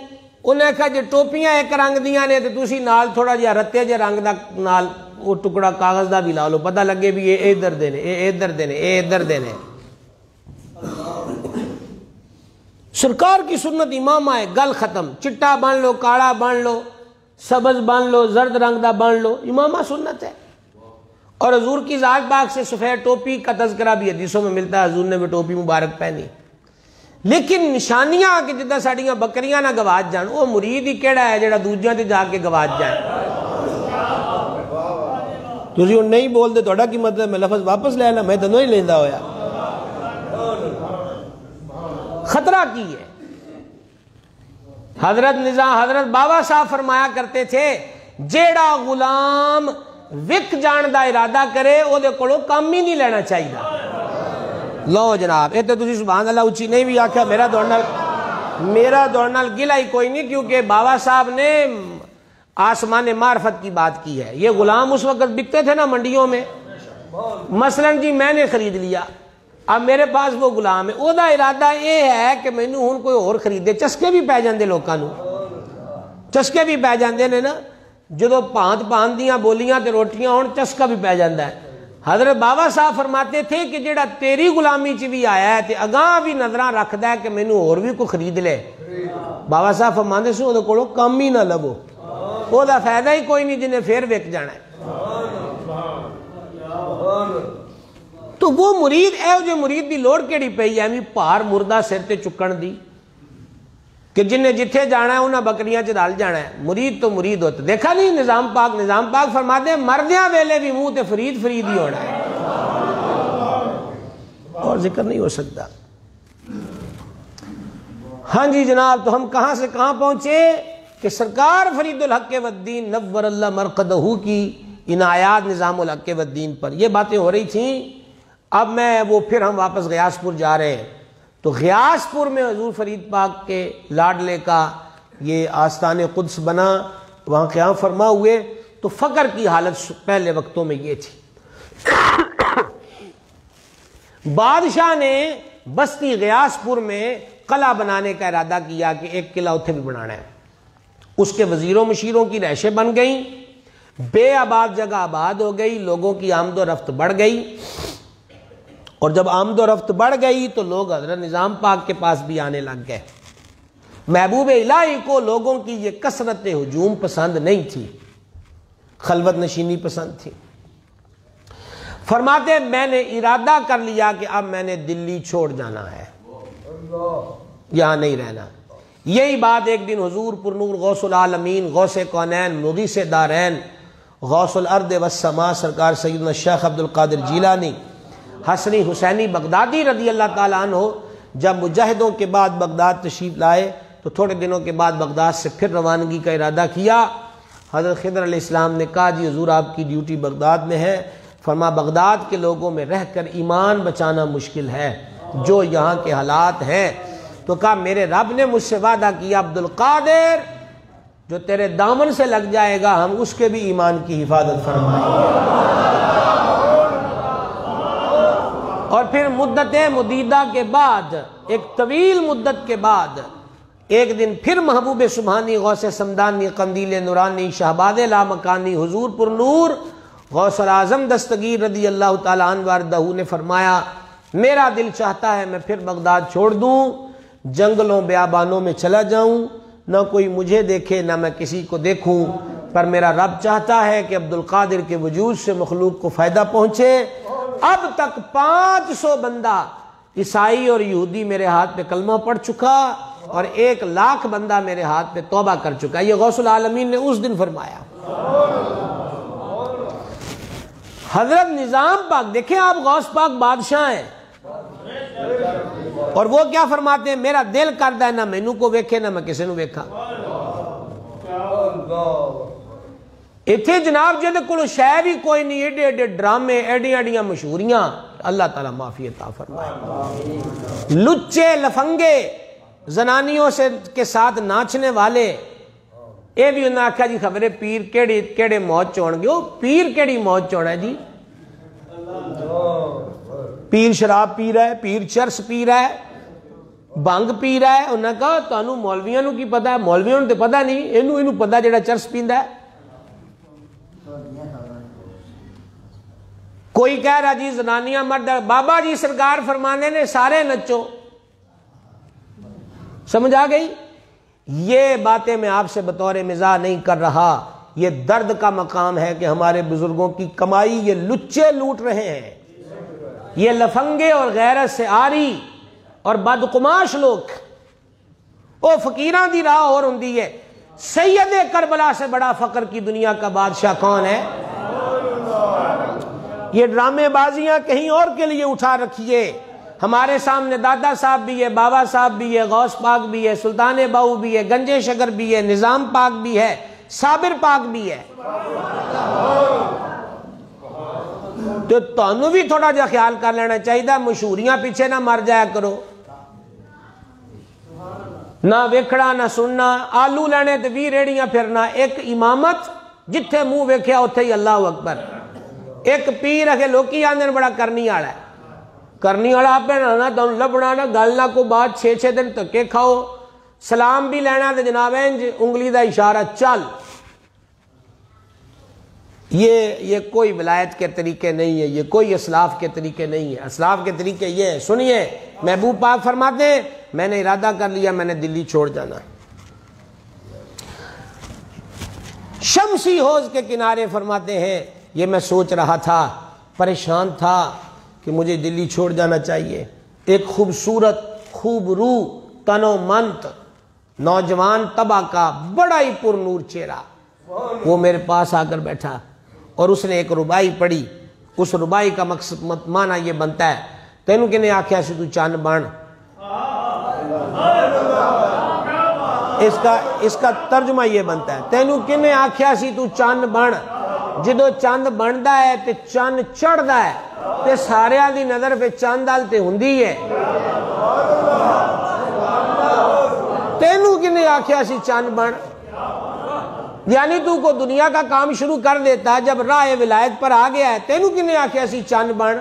انہیں کہا جی ٹوپیاں ایک رنگ دیاں نے تو تسی نال تھوڑا جہا رتے جے رنگ دا نال وہ ٹکڑا کاغذ دا بھی لا لو، پتہ لگے بھی یہ ادھر دینے، یہ ادھر دینے، یہ ادھر دینے۔ سرکار کی سنت امامہ ہے، گل ختم، چٹا بن لو، کاڑا بن لو، سبز بن لو، زرد رنگ دا بن لو، امامہ سنت ہے۔ اور حضور کی ذات پاک سے سفید ٹوپی کا تذکرہ بھی حدیثوں میں ملتا ہے، حضور نے بھی ٹوپی مبارک پہنی، لیکن نشانیاں کہ جدہ ساڑیاں بکریاں نہ گواج جان، وہ مرید ہی کیڑا ہے جڑا دوجیاں تے جا کے گواج جائے۔ تسی ہن نہیں بول دے تہاڈا کی مطلب میں لفظ واپس لے لا، میں تو نہیں لیندا ہویا۔ خطرہ کی ہے؟ حضرت بابا صاحب فرمایا کرتے تھے جیڑا غلام وک جان دا ارادہ کرے او دے کولوں کام ہی نہیں لینا چاہیے۔ لو جناب، اے تے تسی سبحان اللہ اچھی نہیں بھی آکھیا، میرا دوڑنا گلا ہی کوئی نہیں، کیونکہ بابا صاحب نے آسمان معرفت کی بات کی ہے۔ یہ غلام اس وقت بکتے تھے نا منڈیوں میں، مثلا جی میں نے خرید لیا، اب میرے پاس وہ غلام ہے، او دا ارادہ یہ ہے کہ مینوں ہن کوئی اور خریدے، چسکے بھی پی جاندے لوکاں نوں، چسکے بھی پی جاندے نے نا، جدو پانت دیاں بولیاں تے روٹیاں ہون چسکا بھی پی جاندا ہے۔ حضرت بابا صاحب فرماتے تھے کہ جیڑا تیری غلامی چ بھی آیا ہے تے اگاں بھی نظراں رکھدا ہے کہ مینوں اور بھی کوئی خرید لے، بابا صاحب فرماندے سے اودے کولوں کم ہی نہ لبو، او دا فائدہ ہی کوئی نہیں جنہیں پھر وک جانا ہے۔ تو وہ مرید اے جو مرید دی لوڑ کیڑی پئی ہے بھار مردہ سر تے چکن دی، کہ جنہیں جتھے جانا ہے انہاں بکریاں چ رل جانا ہے، مرید تو مرید ہوتا۔ دیکھا نہیں نظام پاک فرماتے ہیں مردیاں ویلے بھی منہ تے فرید ہی ہونا ہے، اور ذکر نہیں ہو سکتا۔ ہاں جی جناب، تو ہم کہاں سے کہاں پہنچے کہ سرکار فرید الحق والدین نور اللہ مرقدہ کی عنایات نظام الحق والدین پر یہ باتیں ہو رہی تھیں۔ اب پھر ہم واپس غیاث پور جا رہے ہیں، تو غیاث پور میں حضور فرید پاک کے لاڈلے کا یہ آستان قدس بنا، وہاں قیام فرما ہوئے، تو فقر کی حالت پہلے وقتوں میں یہ تھی۔ بادشاہ نے بستی غیاث پور میں قلعہ بنانے کا ارادہ کیا کہ ایک قلعہ اتھے بھی بنانا ہے، اس کے وزیروں مشیروں کی رہائشیں بن گئیں، بے آباد جگہ آباد ہو گئی، لوگوں کی آمد و رفت بڑھ گئی، اور جب آمد و رفت بڑھ گئی تو لوگ حضرت نظام پاک کے پاس بھی آنے لگ گئے۔ محبوب الہی کو لوگوں کی یہ کثرت ہجوم پسند نہیں تھی، خلوت نشینی پسند تھی۔ فرماتے میں نے ارادہ کر لیا کہ اب میں نے دلی چھوڑ جانا ہے، یہاں نہیں رہنا۔ یہی بات ایک دن حضور پرنور غوث العالمین، غوث کونین، مغیث دارین، غوث الارض والسماء سرکار سیدنا شیخ عبد القادر جیلانی حسنی حسینی بغدادی رضی اللہ تعالیٰ عنہ جب مجاہدوں کے بعد بغداد تشریف لائے تو تھوڑے دنوں کے بعد بغداد سے پھر روانگی کا ارادہ کیا۔ حضرت خضر علیہ السلام نے کہا جی حضور آپ کی ڈیوٹی بغداد میں ہے۔ فرما بغداد کے لوگوں میں رہ کر ایمان بچانا مشکل ہے جو یہاں کے حالات ہیں۔ تو کہا میرے رب نے مجھ سے وعدہ کیا عبد القادر جو تیرے دامن سے لگ جائے گا ہم اس کے بھی ایمان کی حفاظت فرمائیں گے۔ اور پھر مدت مدیدہ کے بعد، ایک طویل مدت کے بعد، ایک دن پھر محبوب سبحانی غوث سمدانی قندیل نورانی شہباز لامکانی حضور پر نور غوث الاعظم دستگیر رضی اللہ تعالیٰ عنہ وارضہ نے فرمایا میرا دل چاہتا ہے میں پھر بغداد چھوڑ دوں، جنگلوں بیابانوں میں چلا جاؤں، نہ کوئی مجھے دیکھے نہ میں کسی کو دیکھوں، پر میرا رب چاہتا ہے کہ عبد القادر کے وجود سے مخلوق کو فائدہ پہنچے۔ اب تک 500 بندہ عیسائی اور یہودی میرے ہاتھ پہ کلمہ پڑھ چکا اور 1,00,000 بندہ میرے ہاتھ پہ توبہ کر چکا۔ یہ غوث العالمین نے اس دن فرمایا۔ حضرت نظام پاک دیکھیں آپ غوث پاک بادشاہ ہیں اور وہ کیا فرماتے ہیں میرا دل کردا ہے نہ مینوں کو ویکھے نہ میں کسی نو ویکھا۔ اتھے جناب جدے کولو شے بھی کوئی نہیں، ایڈے ایڈے ڈرامے ایڈیاں ایڈیاں مشہوریاں، اللہ تعالیٰ معافی عطا فرمائے۔ لچے لفنگے زنانیوں کے ساتھ ناچنے والے، اے بھی انہاں آکھا جی خبرے پیر کیڑے موت چون گے، پیر کیڑی موت چونا ہے جی؟ پیر شراب پی رہا ہے، پیر چرس پی رہا ہے، بنگ پی رہا ہے۔ انہوں نے کہا تانوں مولویاں نو کی پتا ہے؟ مولویاں نو تے پتا نہیں، اینو پتا جڑا چرس پیندا ہے۔ کوئی کہہ رہا جی زنانیاں مرد، بابا جی سرکار فرمانے نے سارے نچو۔ سمجھ آ گئی؟ یہ باتیں میں آپ سے بطور مزاح نہیں کر رہا، یہ درد کا مقام ہے کہ ہمارے بزرگوں کی کمائی یہ لچے لوٹ رہے ہیں، یہ لفنگے اور غیرت سے آری اور بدقماش لوگ۔ او فقیران دی راہ اور ہوندی ہے۔ سید کربلا سے بڑا فقر کی دنیا کا بادشاہ کون ہے؟ یہ ڈرامے بازیاں کہیں اور کے لیے اٹھا رکھیے۔ ہمارے سامنے دادا صاحب بھی ہے، بابا صاحب بھی ہے، غوث پاک بھی ہے، سلطان باؤ بھی ہے، گنجے شکر بھی ہے، نظام پاک بھی ہے، صابر پاک بھی ہے۔ تو تانوں بھی تھوڑا جا خیال کر لینا چاہیے، مشہوریاں پیچھے نہ مر جایا کرو، نہ ویکھڑا نہ سننا، آلو لینے تے 20 ریڑیاں پھرنا، ایک امامت جتھے منہ ویکھیا اتھے ہی اللہ اکبر، ایک پیر ہے لوکی آندن بڑا کرنی والا ہے، کرنی والا آپ نہ تانوں لبنا نہ گل نہ کو بات 6 دن تکے کھاؤ، سلام بھی لینا تے جناب انج انگلی دا اشارہ چل۔ یہ کوئی ولایت کے طریقے نہیں ہے، یہ کوئی اسلاف کے طریقے نہیں ہے۔ اسلاف کے طریقے یہ ہیں، سنیے محبوب پاک فرماتے ہیں میں نے ارادہ کر لیا میں نے دلی چھوڑ جانا۔ شمسی حوض کے کنارے فرماتے ہیں یہ میں سوچ رہا تھا، پریشان تھا کہ مجھے دلی چھوڑ جانا چاہیے۔ ایک خوبصورت خوب روح تن و منت نوجوان طبع کا بڑا ہی پر نور چہرہ وہ میرے پاس آ کر بیٹھا اور اس نے ایک ربائی پڑھی۔ اس ربائی کا مقصد معنی یہ بنتا ہے تینوں کنے آکھیا سی تو چند بن، اس کا ترجمہ یہ بنتا ہے تینوں کنے آکھیا سی تو چند بن، جدو چند بندا ہے تے چند چڑھدا ہے تے ساریاں دی نظر پہ چند ال تے ہوندی ہے۔ تینوں کنے آکھیا سی چند بن، یعنی تو کو دنیا کا کام شروع کر دیتا ہے جب راہ ولایت پر آ گیا ہے، تینوں کنے آکھیا سی چند بن۔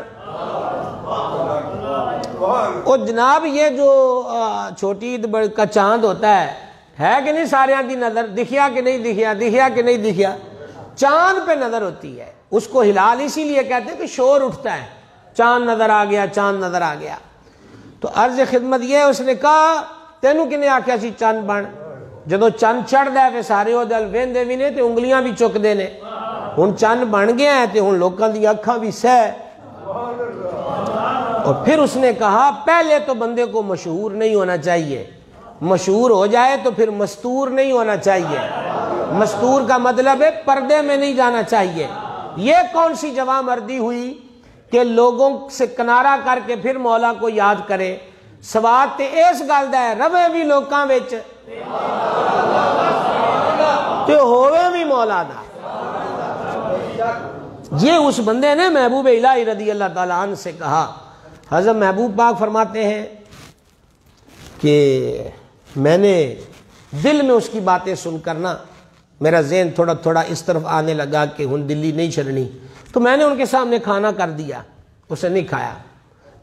اور جناب یہ جو چھوٹی عید کا چاند ہوتا ہے کہ نہیں ساریاں دی نظر دکھیا کہ نہیں دکھیا، دکھیا کہ نہیں دکھیا، چاند پہ نظر ہوتی ہے۔ اس کو ہلال اسی لیے کہتے ہیں کہ شور اٹھتا ہے، چاند نظر آ گیا، چاند نظر آ گیا۔ تو عرض خدمت یہ ہے اس نے کہا تینوں کنے آکھیا سی چند بن، جدو چند چڑھدا ہے پھر سارے وہ دل ویندے بھی نے تے انگلیاں بھی چکدے نے، ہن چند بن گیا ہے تے ہن لوکاں دی اکھاں بھی سہ۔ اور پھر اس نے کہا پہلے تو بندے کو مشہور نہیں ہونا چاہیے، مشہور ہو جائے تو پھر مستور نہیں ہونا چاہیے. مستور کا مطلب ہے پردے میں نہیں جانا چاہیے. یہ کون سی جواں مردی ہوئی کہ لوگوں سے کنارہ کر کے پھر مولا کو یاد کرے. سواد تے اس گل دا ہے روے بھی لوکاں وچ تے ہووے بھی مولا دا. یہ اس بندے نے محبوب الہی رضی اللہ تعالیٰ عنہ سے کہا. حضرت محبوب پاک فرماتے ہیں کہ میں نے دل میں اس کی باتیں سن کر نا میرا ذہن تھوڑا تھوڑا اس طرف آنے لگا کہ ہن دلی نہیں چلنی. تو میں نے ان کے سامنے کھانا کر دیا, اسے نہیں کھایا.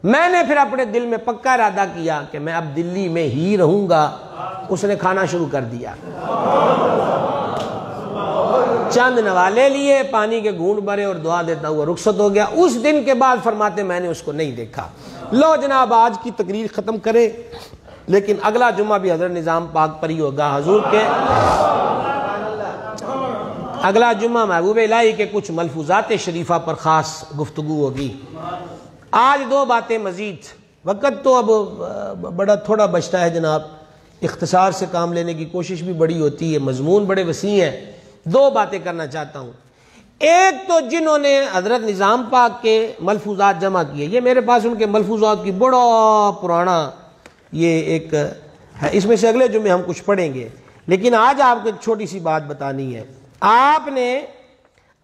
میں نے پھر اپنے دل میں پکا ارادہ کیا کہ میں اب دلی میں ہی رہوں گا. اس نے کھانا شروع کر دیا. چند نوالے لیے, پانی کے گھونٹ بھرے اور دعا دیتا ہوا رخصت ہو گیا. اس دن کے بعد فرماتے میں نے اس کو نہیں دیکھا. لو جناب آج کی تقریر ختم کرے, لیکن اگلا جمعہ بھی حضرت نظام پاک پر ہی ہوگا. حضور کے اگلا جمعہ محبوب الہی کے کچھ ملفوظات شریفہ پر خاص گفتگو ہوگی. آج دو باتیں مزید, وقت تو اب بڑا تھوڑا بچتا ہے جناب, اختصار سے کام لینے کی کوشش بھی بڑی ہوتی ہے, مضمون بڑے وسیع ہیں. دو باتیں کرنا چاہتا ہوں. ایک تو جنہوں نے حضرت نظام پاک کے ملفوظات جمع کیے, یہ میرے پاس ان کے ملفوظات کی بڑا پرانا یہ ایک ہے, اس میں سے اگلے جمعے ہم کچھ پڑھیں گے. لیکن آج آپ کو ایک چھوٹی سی بات بتانی ہے. آپ نے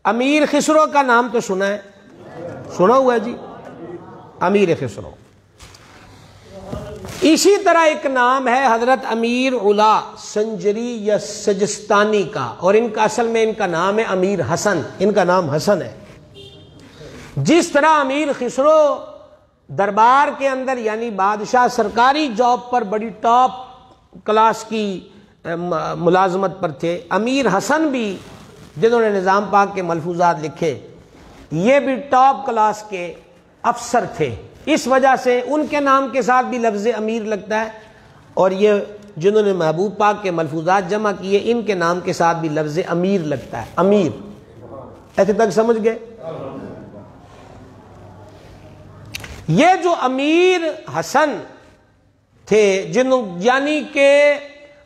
امیر خسرو کا نام تو سنا ہے, سنا ہوا ہے جی, امیر خسرو. اسی طرح ایک نام ہے حضرت امیر علا سنجری یا سجستانی کا, اور ان کا اصل میں ان کا نام ہے امیر حسن. ان کا نام حسن ہے. جس طرح امیر خسرو دربار کے اندر یعنی بادشاہ سرکاری جاب پر بڑی ٹاپ کلاس کی ملازمت پر تھے, امیر حسن بھی جنہوں نے نظام پاک کے ملفوظات لکھے یہ بھی ٹاپ کلاس کے افسر تھے. اس وجہ سے ان کے نام کے ساتھ بھی لفظ امیر لگتا ہے, اور یہ جنہوں نے محبوب پاک کے ملفوظات جمع کیے ان کے نام کے ساتھ بھی لفظ امیر لگتا ہے. امیر, ایسے تک سمجھ گئے؟ یہ جو امیر حسن تھے جنہوں یعنی کہ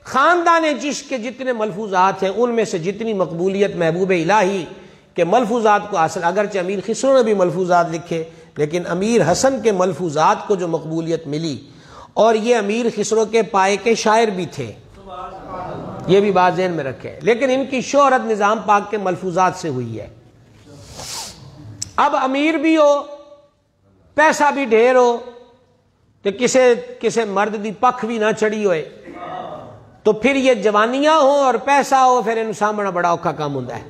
خاندان چشت کے جتنے ملفوظات ہیں ان میں سے جتنی مقبولیت محبوب الہی کے ملفوظات کو حاصل, اگرچہ امیر خسرو نے بھی ملفوظات لکھے لیکن امیر حسن کے ملفوظات کو جو مقبولیت ملی, اور یہ امیر خسرو کے پائے کے شاعر بھی تھے, یہ بھی بات ذہن میں رکھیں. لیکن ان کی شہرت نظام پاک کے ملفوظات سے ہوئی ہے. اب امیر بھی ہو, پیسہ بھی ڈھیر ہو, تو کسے مرد دی پکھ بھی نہ چڑھی ہوئے, تو پھر یہ جوانیاں ہوں اور پیسہ ہو, پھر ان سامنا بڑا اوکھا کام ہوتا ہے.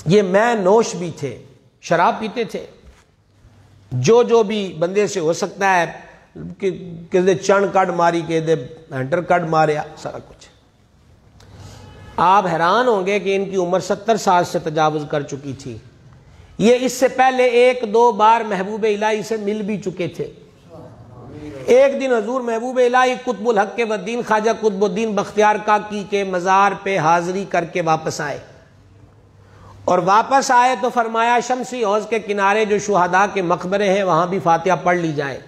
یہ میں نوش بھی تھے, شراب پیتے تھے, جو بھی بندے سے ہو سکتا ہے کہ کس دے چن کڈ ماری, کہ دے ہنٹر کڈ ماریا, سارا کچھ. آپ حیران ہوں گے کہ ان کی عمر 70 سال سے تجاوز کر چکی تھی. یہ اس سے پہلے 1-2 بار محبوب الہی سے مل بھی چکے تھے. ایک دن حضور محبوب الہی قطب الحق کے والدین خواجہ قطب الدین بختیار کاکی کے مزار پہ حاضری کر کے واپس آئے, اور واپس آئے تو فرمایا شمسی حوض کے کنارے جو شہداء کے مقبرے ہیں وہاں بھی فاتحہ پڑھ لی جائے.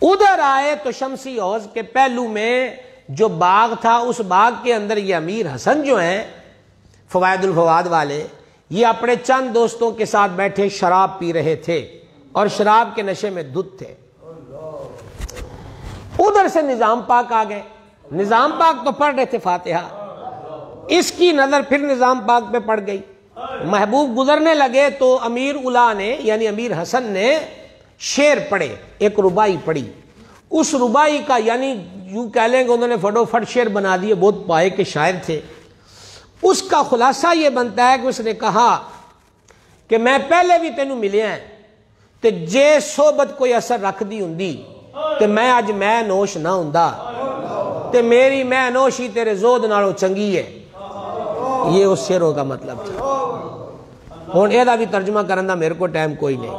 ادھر آئے تو شمسی حوض کے پہلو میں جو باغ تھا اس باغ کے اندر یہ امیر حسن جو ہیں فوائد الفواد والے, یہ اپنے چند دوستوں کے ساتھ بیٹھے شراب پی رہے تھے اور شراب کے نشے میں دھت تھے. ادھر سے نظام پاک آ گئے. نظام پاک تو پڑھ رہے تھے فاتحہ, اس کی نظر پھر نظام پاک پہ پڑ گئی. محبوب گزرنے لگے تو امیر علا نے یعنی امیر حسن نے شعر پڑھے, ایک ربائی پڑھی. اس ربائی کا یعنی یوں کہہ لیں کہ انہوں نے فٹوفٹ شعر بنا دیے, بہت پائے کے شاعر تھے. اس کا خلاصہ یہ بنتا ہے کہ اس نے کہا کہ میں پہلے بھی تینوں ملیا ہے تے جے صحبت کوئی اثر رکھ دی ہندی تے میں اج میں نوش نہ ہوندا, تے میری میں نوشی تیرے زود نالوں چنگی ہے. یہ اس شعروں کا مطلب تھا. ہوں یہ بھی ترجمہ کرنے کا میرے کو ٹائم کوئی نہیں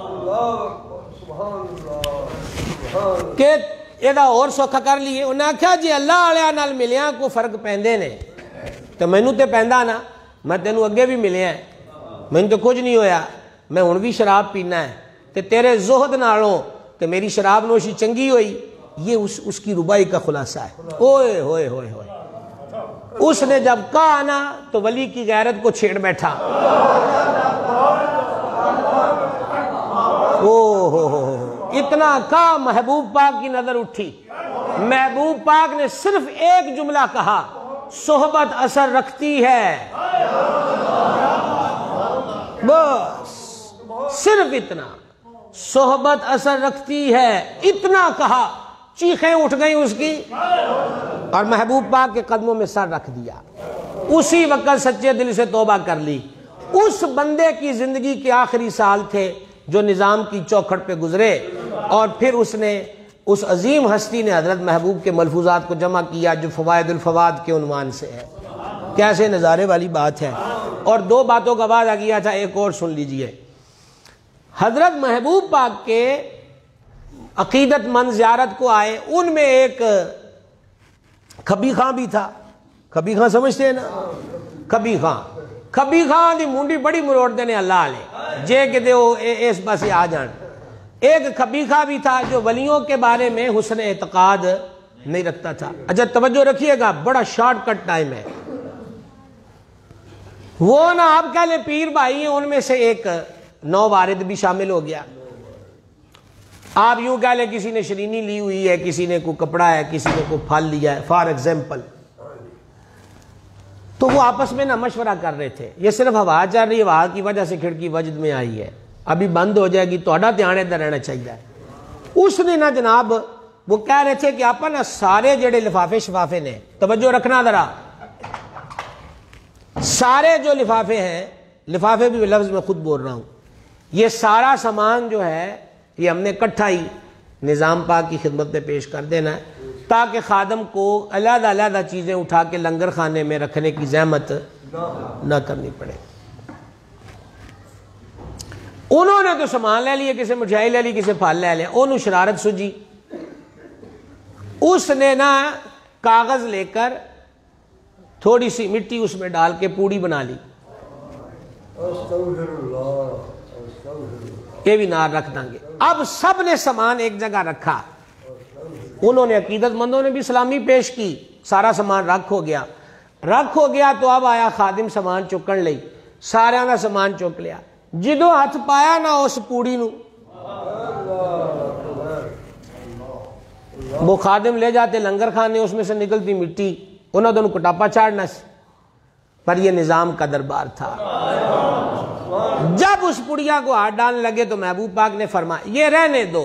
کہ یہ اور سوکھا کر لیے. انہیں آخیا جی اللہ والے نال ملیا کو فرق پیندے نے تو مینوں تے پیندا نا, میں تینوں اگے بھی ملیا ہے, مینوں تو کچھ نہیں ہویا, میں ہن بھی شراب پینا ہے, تے تیرے زہد نالوں تے میری شراب نوشی چنگی ہوئی. یہ اس کی ربائی کا خلاصہ ہے. اوئے ہوئے ہوئے ہوئے، اس نے جب کہا نا تو ولی کی غیرت کو چھیڑ بیٹھا. اتنا کہا محبوب پاک کی نظر اٹھی. محبوب پاک نے صرف ایک جملہ کہا، صحبت اثر رکھتی ہے. بس صرف اتنا، صحبت اثر رکھتی ہے، اتنا کہا. چیخیں اٹھ گئیں اس کی اور محبوب پاک کے قدموں میں سر رکھ دیا. اسی وقت سچے دل سے توبہ کر لی. اس بندے کی زندگی کے آخری سال تھے جو نظام کی چوکھٹ پہ گزرے، اور پھر اس عظیم ہستی نے حضرت محبوب کے ملفوظات کو جمع کیا جو فوائد الفواد کے عنوان سے ہے. کیسے نظارے والی بات ہے. اور دو باتوں کا وعدہ کیا تھا، ایک اور سن لیجئے. حضرت محبوب پاک کے عقیدت مند زیارت کو آئے، ان میں ایک کھبی خاں بھی تھا. کھبی خاں سمجھتے ہیں نا؟ کھبی خاں دی منڈی بڑی مروڑ دینے اللہ علیہ جے کہ دے وہ اس پاسے آ جان. ایک کھبی خاں بھی تھا جو ولیوں کے بارے میں حسن اعتقاد نہیں رکھتا تھا. اچھا توجہ رکھیے گا، بڑا شارٹ کٹ ٹائم ہے. وہ نا آپ کہہ لیں پیر بھائی ہیں، ان میں سے ایک نو وارد بھی شامل ہو گیا. آپ یوں کہہ لیں کسی نے شرینی لی ہوئی ہے، کسی نے کوئی کپڑا ہے، کسی نے کوئی پھل لیا ہے فار ایگزامپل. تو وہ آپس میں نہ مشورہ کر رہے تھے. یہ صرف ہوا چل رہی ہے، ہوا کی وجہ سے کھڑکی وجد میں آئی ہے، ابھی بند ہو جائے گی، تھوڑا دھیان ادھر رہنا چاہیے. اس نے نا جناب وہ کہہ رہے تھے کہ آپ نا سارے جڑے لفافے شفافے نے، توجہ رکھنا ذرا، سارے جو لفافے ہیں، لفافے بھی لفظ میں خود بول رہا ہوں، یہ سارا سامان جو ہے یہ ہم نے اکٹھا ہی نظام پاک کی خدمت میں پیش کر دینا ہے، تاکہ خادم کو علیحدہ علیحدہ چیزیں اٹھا کے لنگر خانے میں رکھنے کی زحمت نہ کرنی پڑے. انہوں نے تو سامان لے لیے، کسی مٹھائی لے لی، کسی پھل لے لیا. انہوں شرارت سوجی، اس نے نا کاغذ لے کر تھوڑی سی مٹی اس میں ڈال کے پوڑی بنا لی. یہ بھی نار رکھ دیں گے. اب سب نے سامان ایک جگہ رکھا. انہوں نے عقیدت مندوں نے بھی سلامی پیش کی، سارا سامان رکھ ہو گیا. تو اب آیا خادم سامان چکن لئی، سارے کا سامان چک لیا. جدو ہاتھ پایا نا اس پوڑی نو، وہ خادم لے جاتے لنگر خانے، اس میں سے نکلتی مٹی، انہوں دونوں کٹاپا چاڑنا سی. پر یہ نظام کا دربار تھا. جب اس پڑیا کو ہاتھ ڈالنے لگے تو محبوب پاک نے فرمایا یہ رہنے دو،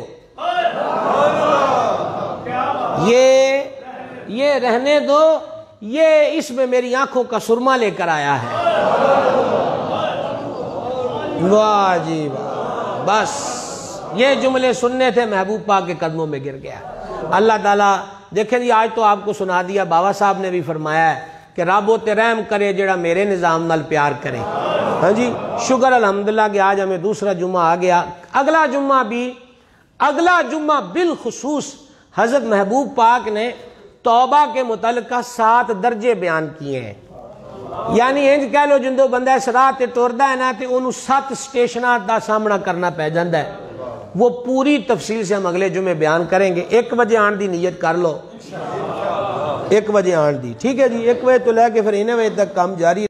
یہ رہنے دو، یہ اس میں میری آنکھوں کا سرما لے کر آیا ہے. واہ جی واہ. بس یہ جملے سننے تھے، محبوب پاک کے قدموں میں گر گیا. اللہ تعالیٰ دیکھیں جی، آج تو آپ کو سنا دیا، بابا صاحب نے بھی فرمایا ہے کہ رب و رحم کرے جڑا میرے نظام نال پیار کرے. ہاں جی شکر الحمدللہ کہ آج ہمیں دوسرا جمعہ آ گیا. اگلا جمعہ بالخصوص حضرت محبوب پاک نے توبہ کے متعلقہ 7 درجے بیان کیے ہیں. یعنی انج کہہ لو جندو بندہ اس راہ تے ٹردا ہے نا تے انہوں 7 سٹیشناں دا سامنا کرنا پہ جاندا ہے. وہ پوری تفصیل سے ہم اگلے جمعے بیان کریں گے. 1 بجے آن دی نیت کر لو، 1 بجے آن دی، ٹھیک ہے جی. 1 بجے تو لے کے پھر 9 بجے تک کام جاری.